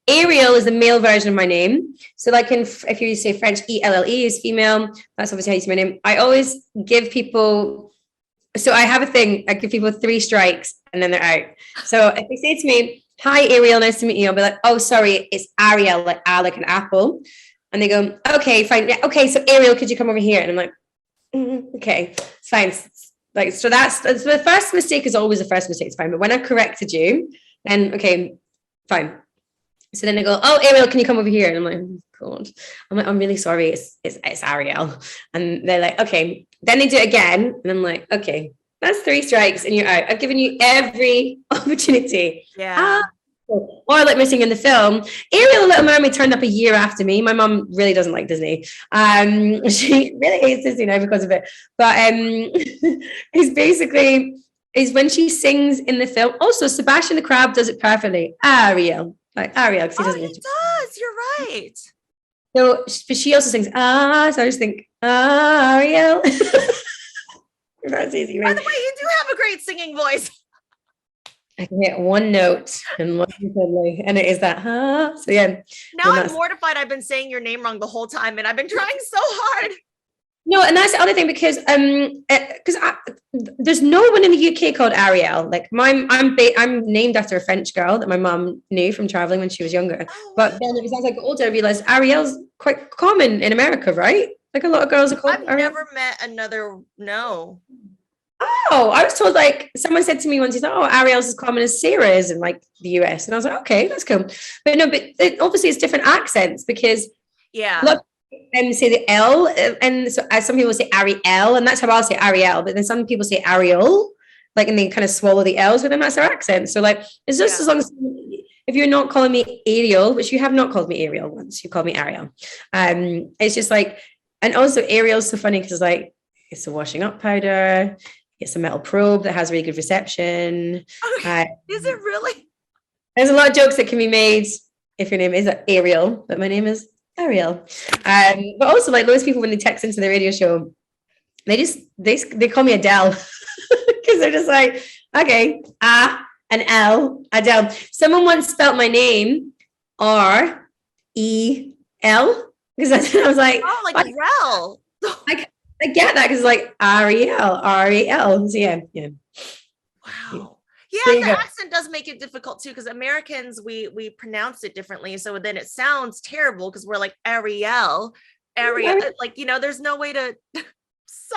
Speaker 2: Arielle is the male version of my name. So like if you say French, ELLE is female. That's obviously how you say my name. I always give people, so I have a thing, I give people 3 strikes and then they're out. So if they say to me, hi Arielle, nice to meet you, I'll be like, oh, sorry, it's Arielle, like an apple. And they go, okay, fine. Yeah, okay, so Arielle, could you come over here? And I'm like, okay, it's fine. Like, so that's the first mistake is always the first mistake. It's fine. But when I corrected you, then, okay, fine. So then they go, oh, Arielle, can you come over here? And I'm like, oh, God. I'm like, I'm really sorry. It's Arielle. And they're like, okay. Then they do it again. And I'm like, okay, that's 3 strikes and you're out. I've given you every opportunity.
Speaker 1: Yeah.
Speaker 2: Or like missing in the film, Ariel the Little Mermaid turned up a year after me. My mom really doesn't like Disney. She really hates Disney now because of it. But is when she sings in the film. Also, Sebastian the Crab does it perfectly. Ariel, like Ariel, because he
Speaker 1: does. You're right.
Speaker 2: So, but she also sings. So I just think Ariel. That's easy. Right?
Speaker 1: By the way, you do have a great singing voice.
Speaker 2: I can hit one note and it is that, So yeah.
Speaker 1: Now I'm mortified. I've been saying your name wrong the whole time, and I've been trying so hard.
Speaker 2: No, and that's the other thing because there's no one in the UK called Arielle. Like I'm named after a French girl that my mom knew from traveling when she was younger. But then as I got older, I realized Arielle's quite common in America, right? Like a lot of girls are called.
Speaker 1: I've never met another. No.
Speaker 2: Oh, I was told, like, someone said to me once, he's like, oh, Arielle's as common as Sarah is in like the US. And I was like, okay, that's cool. But no, obviously it's different accents because look, say the L, and so some people say Arielle, and that's how I'll say Arielle, but then some people say Arielle, like, and they kind of swallow the L's, but then that's their accent. So like, it's just as long as, if you're not calling me Ariel, which you have not called me Ariel once, you called me Arielle. It's just like, and also Ariel's so funny because like, it's a washing up powder. It's a metal probe that has really good reception.
Speaker 1: Is it really?
Speaker 2: There's a lot of jokes that can be made if your name is Ariel, but my name is Arielle. But also, like, those people when they text into the radio show, they call me Adele because they're just like, okay, an L, Adele. Someone once spelt my name R-E-L, Because I was like,
Speaker 1: Oh, like Rel.
Speaker 2: I get that because like Arielle, R-E-L. So yeah.
Speaker 1: Wow. Yeah,
Speaker 2: There you
Speaker 1: the
Speaker 2: go.
Speaker 1: accent does make it difficult too, because Americans we pronounce it differently. So then it sounds terrible because we're like Arielle, like there's no way to
Speaker 2: But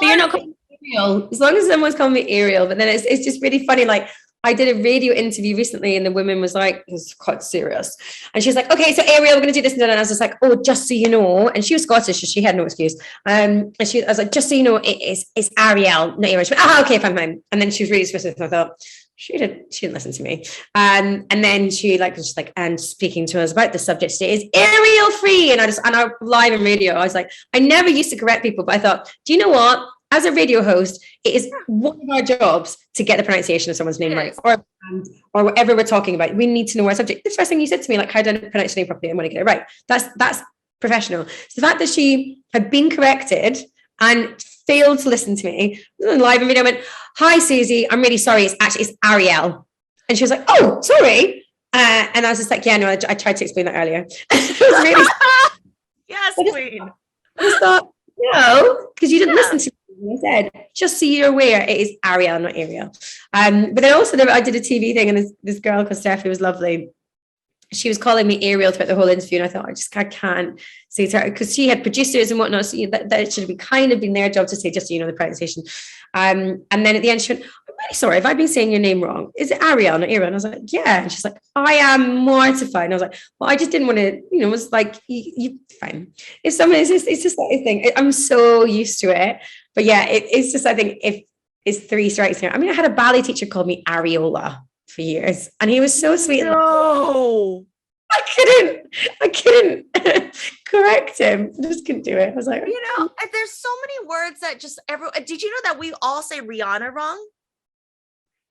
Speaker 2: you're not
Speaker 1: sorry.
Speaker 2: calling me Ariel. As long as someone's calling me Ariel, but then it's just really funny. Like I did a radio interview recently, and the woman was like, it was quite serious. And she's like, okay, so Ariel, we're gonna do this and that. And I was just like, oh, just so you know. And she was Scottish, so she had no excuse. And I was like, just so you know, it's Ariel, not Ariel. She went, okay, fine. And then she was really specific. I thought, she didn't listen to me. And then she like was just like, and speaking to us about the subject today is Ariel free. And I live in radio. I was like, I never used to correct people, but I thought, do you know what? As a radio host, it is one of our jobs to get the pronunciation of someone's name right, or whatever we're talking about. We need to know our subject. The first thing you said to me, like, how do I pronounce your name properly? I want to get it right. That's professional. So the fact that she had been corrected and failed to listen to me live in video, I went, hi, Susie, I'm really sorry. It's Arielle. And she was like, oh, sorry. And I was just like, yeah, no, I tried to explain that earlier. It was really
Speaker 1: yes, queen.
Speaker 2: I just thought, no, because you didn't listen to me. I said, just so you're aware, it is Arielle, not Ariel. But then also I did a TV thing, and this girl called Steffi was lovely. She was calling me Ariel throughout the whole interview, and I thought I can't say to her, because she had producers and whatnot, so that should have kind of been their job to say, just so you know the pronunciation. And then at the end she went, I'm really sorry if I've been saying your name wrong. Is it Ariel, not Ariel? And I was like, yeah. And she's like, I am mortified. And I was like, well, I just didn't want to, it was like, you fine. If someone it's just that thing. I'm so used to it. But yeah, it's just, I think if it's three strikes here. I mean, I had a ballet teacher called me Ariola for years, and he was so sweet.
Speaker 1: No,
Speaker 2: I couldn't correct him. I just couldn't do it. I was like,
Speaker 1: there's so many words that just did you know that we all say Rihanna wrong?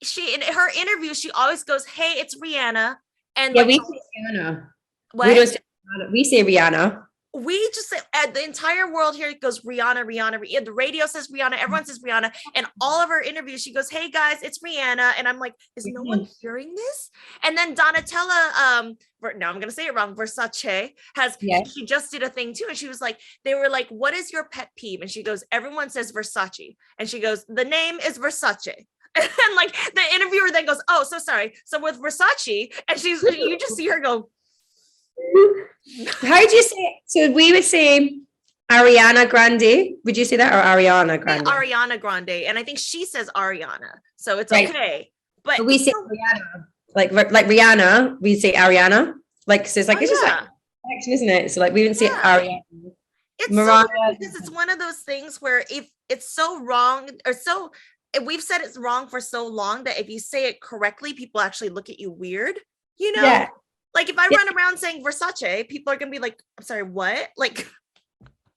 Speaker 1: She, in her interview, she always goes, hey, it's Rihanna. And
Speaker 2: yeah, we say Rihanna.
Speaker 1: What?
Speaker 2: We don't say Rihanna. We say Rihanna.
Speaker 1: We just say, the entire world here goes Rihanna. The radio says Rihanna. Everyone says Rihanna. And all of her interviews, she goes, hey guys, it's Rihanna. And I'm like, is no one hearing this? And then Donatella, no, I'm going to say it wrong. Versace she just did a thing too. And she was like, they were like, what is your pet peeve? And she goes, everyone says Versace. And she goes, the name is Versace. And like the interviewer then goes, oh, so sorry. So with Versace, and you just see her go,
Speaker 2: how do you say it? So we would say Ariana Grande. Would you say that, or Ariana Grande?
Speaker 1: Ariana Grande, and I think she says Ariana, so it's right. Okay. But
Speaker 2: we say Rihanna, like Rihanna. We say Ariana, like so. It's like it's just like action, isn't it? So like we wouldn't say Ariana.
Speaker 1: It's Mariah. So because it's one of those things where if it's so wrong or so. We've said it's wrong for so long that if you say it correctly, people actually look at you weird, Yeah. Like if I run around saying Versace, people are going to be like, I'm sorry, what? Like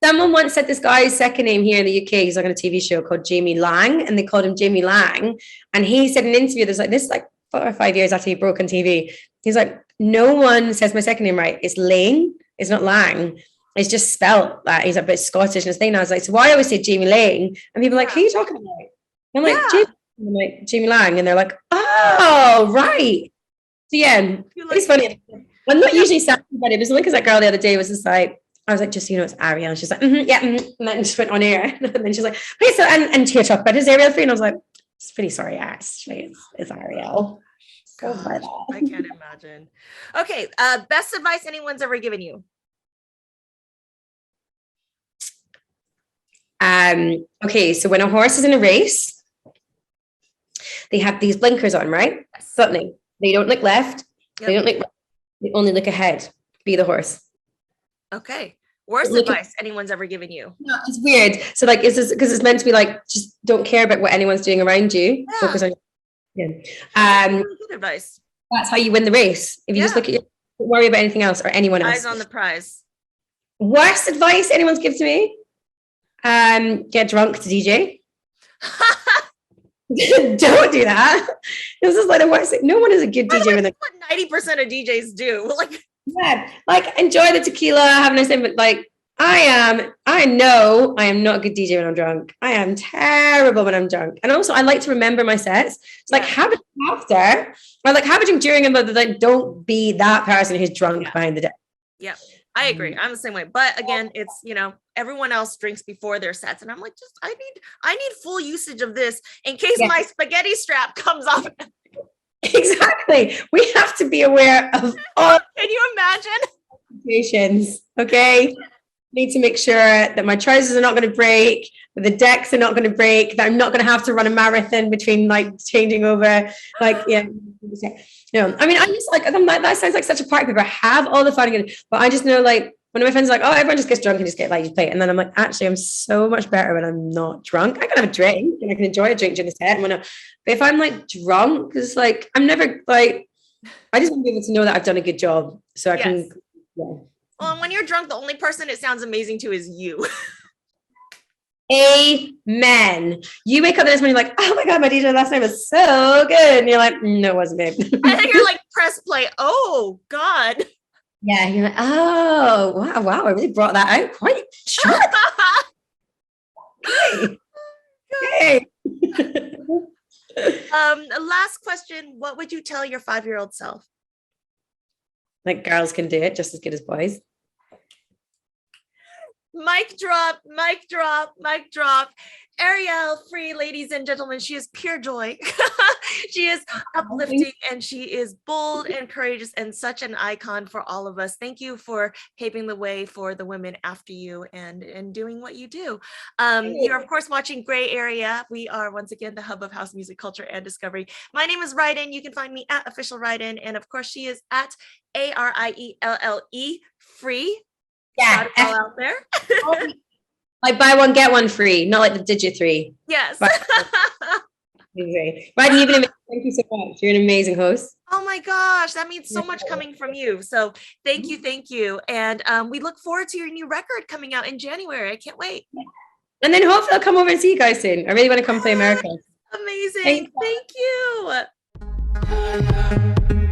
Speaker 2: someone once said this guy's second name here in the UK, he's like on a TV show called Jamie Lang, and they called him Jamie Lang. And he said in an interview, this is like 4 or 5 years after he broke on TV. He's like, no one says my second name right. It's Lang. It's not Lang. It's just spelt that. He's a bit Scottish and his thing. I was like, so why I always say Jamie Lang? And people are like, who are you talking about? I'm like, Jamie Lang. And they're like, oh, right. So yeah, it's funny. I'm not usually sad about it, but look at that girl the other day was just like, I was like, just so you know, it's Arielle. And she's like, yeah. And then just went on air. And then she's like, okay, so, and to talk about his Arielle free. And I was like, it's pretty sorry, actually. It's Arielle.
Speaker 1: Gosh, I can't imagine. Okay, best advice anyone's ever given you?
Speaker 2: Okay, so when a horse is in a race, they have these blinkers on, right? Suddenly, they don't look left. Yep. They don't look right. They only look ahead. Be the horse.
Speaker 1: Okay. Worst advice anyone's ever given you?
Speaker 2: No, it's weird. So like, is this because it's meant to be like, just don't care about what anyone's doing around you. Yeah. Focus on
Speaker 1: really good advice.
Speaker 2: That's how you win the race. If you just look at don't worry about anything else or anyone else.
Speaker 1: Eyes on the prize.
Speaker 2: Worst advice anyone's given to me? Get drunk to DJ. Don't do that. This is like the worst thing. No one is a good DJ.
Speaker 1: That's what 90% of DJs do.
Speaker 2: Like enjoy the tequila, have a nice time, but like I know I am not a good DJ when I'm drunk. I am terrible when I'm drunk. And also I like to remember my sets. It's like have a drink after, or like have a drink during, and like don't be that person who's drunk behind the desk.
Speaker 1: Yeah. I agree. I'm the same way. But again, it's, everyone else drinks before their sets. And I'm like, I need full usage of this in case my spaghetti strap comes off.
Speaker 2: Exactly. We have to be aware of all.
Speaker 1: Can you imagine?
Speaker 2: Situations. Okay. Need to make sure that my trousers are not going to break, that the decks are not going to break, that I'm not going to have to run a marathon between like changing over. Like, yeah. No, I mean, I'm like, that sounds like such a party people have all the fun again. But I just know, like, one of my friends is like, oh, everyone just gets drunk and just get like, you play it. And then I'm like, actually, I'm so much better when I'm not drunk. I can have a drink and I can enjoy a drink during the set. But if I'm like drunk, it's like, I'm never like, I just want to be able to know that I've done a good job. So I can,
Speaker 1: Well, and when you're drunk, the only person it sounds amazing to is you.
Speaker 2: Amen. You wake up the next morning, you're like, oh my God, my DJ last night was so good. And you're like, no, it wasn't, babe.
Speaker 1: And then you're like, press play. Oh God.
Speaker 2: Yeah, you're like, oh, wow, I really brought that out quite sharp. Okay.
Speaker 1: Last question. What would you tell your 5-year-old self?
Speaker 2: Like, girls can do it just as good as boys.
Speaker 1: Mic drop, mic drop, mic drop. Arielle Free, ladies and gentlemen, she is pure joy. She is uplifting and she is bold and courageous and such an icon for all of us. Thank you for paving the way for the women after you and doing what you do. You're of course watching Gray Area. We are once again the hub of house music culture and discovery. My name is Ryden. You can find me at official Ryden, and of course she is at ARIELLE Free.
Speaker 2: Yeah,
Speaker 1: all out there.
Speaker 2: Like buy one get one free, not like the Digit 3.
Speaker 1: Yes.
Speaker 2: Ryden, you've been amazing. Thank you so much. You're an amazing host.
Speaker 1: Oh my gosh, that means so much coming from you. So thank you. And we look forward to your new record coming out in January. I can't wait.
Speaker 2: And then hopefully I'll come over and see you guys soon. I really want to come play America.
Speaker 1: Amazing. Thank you.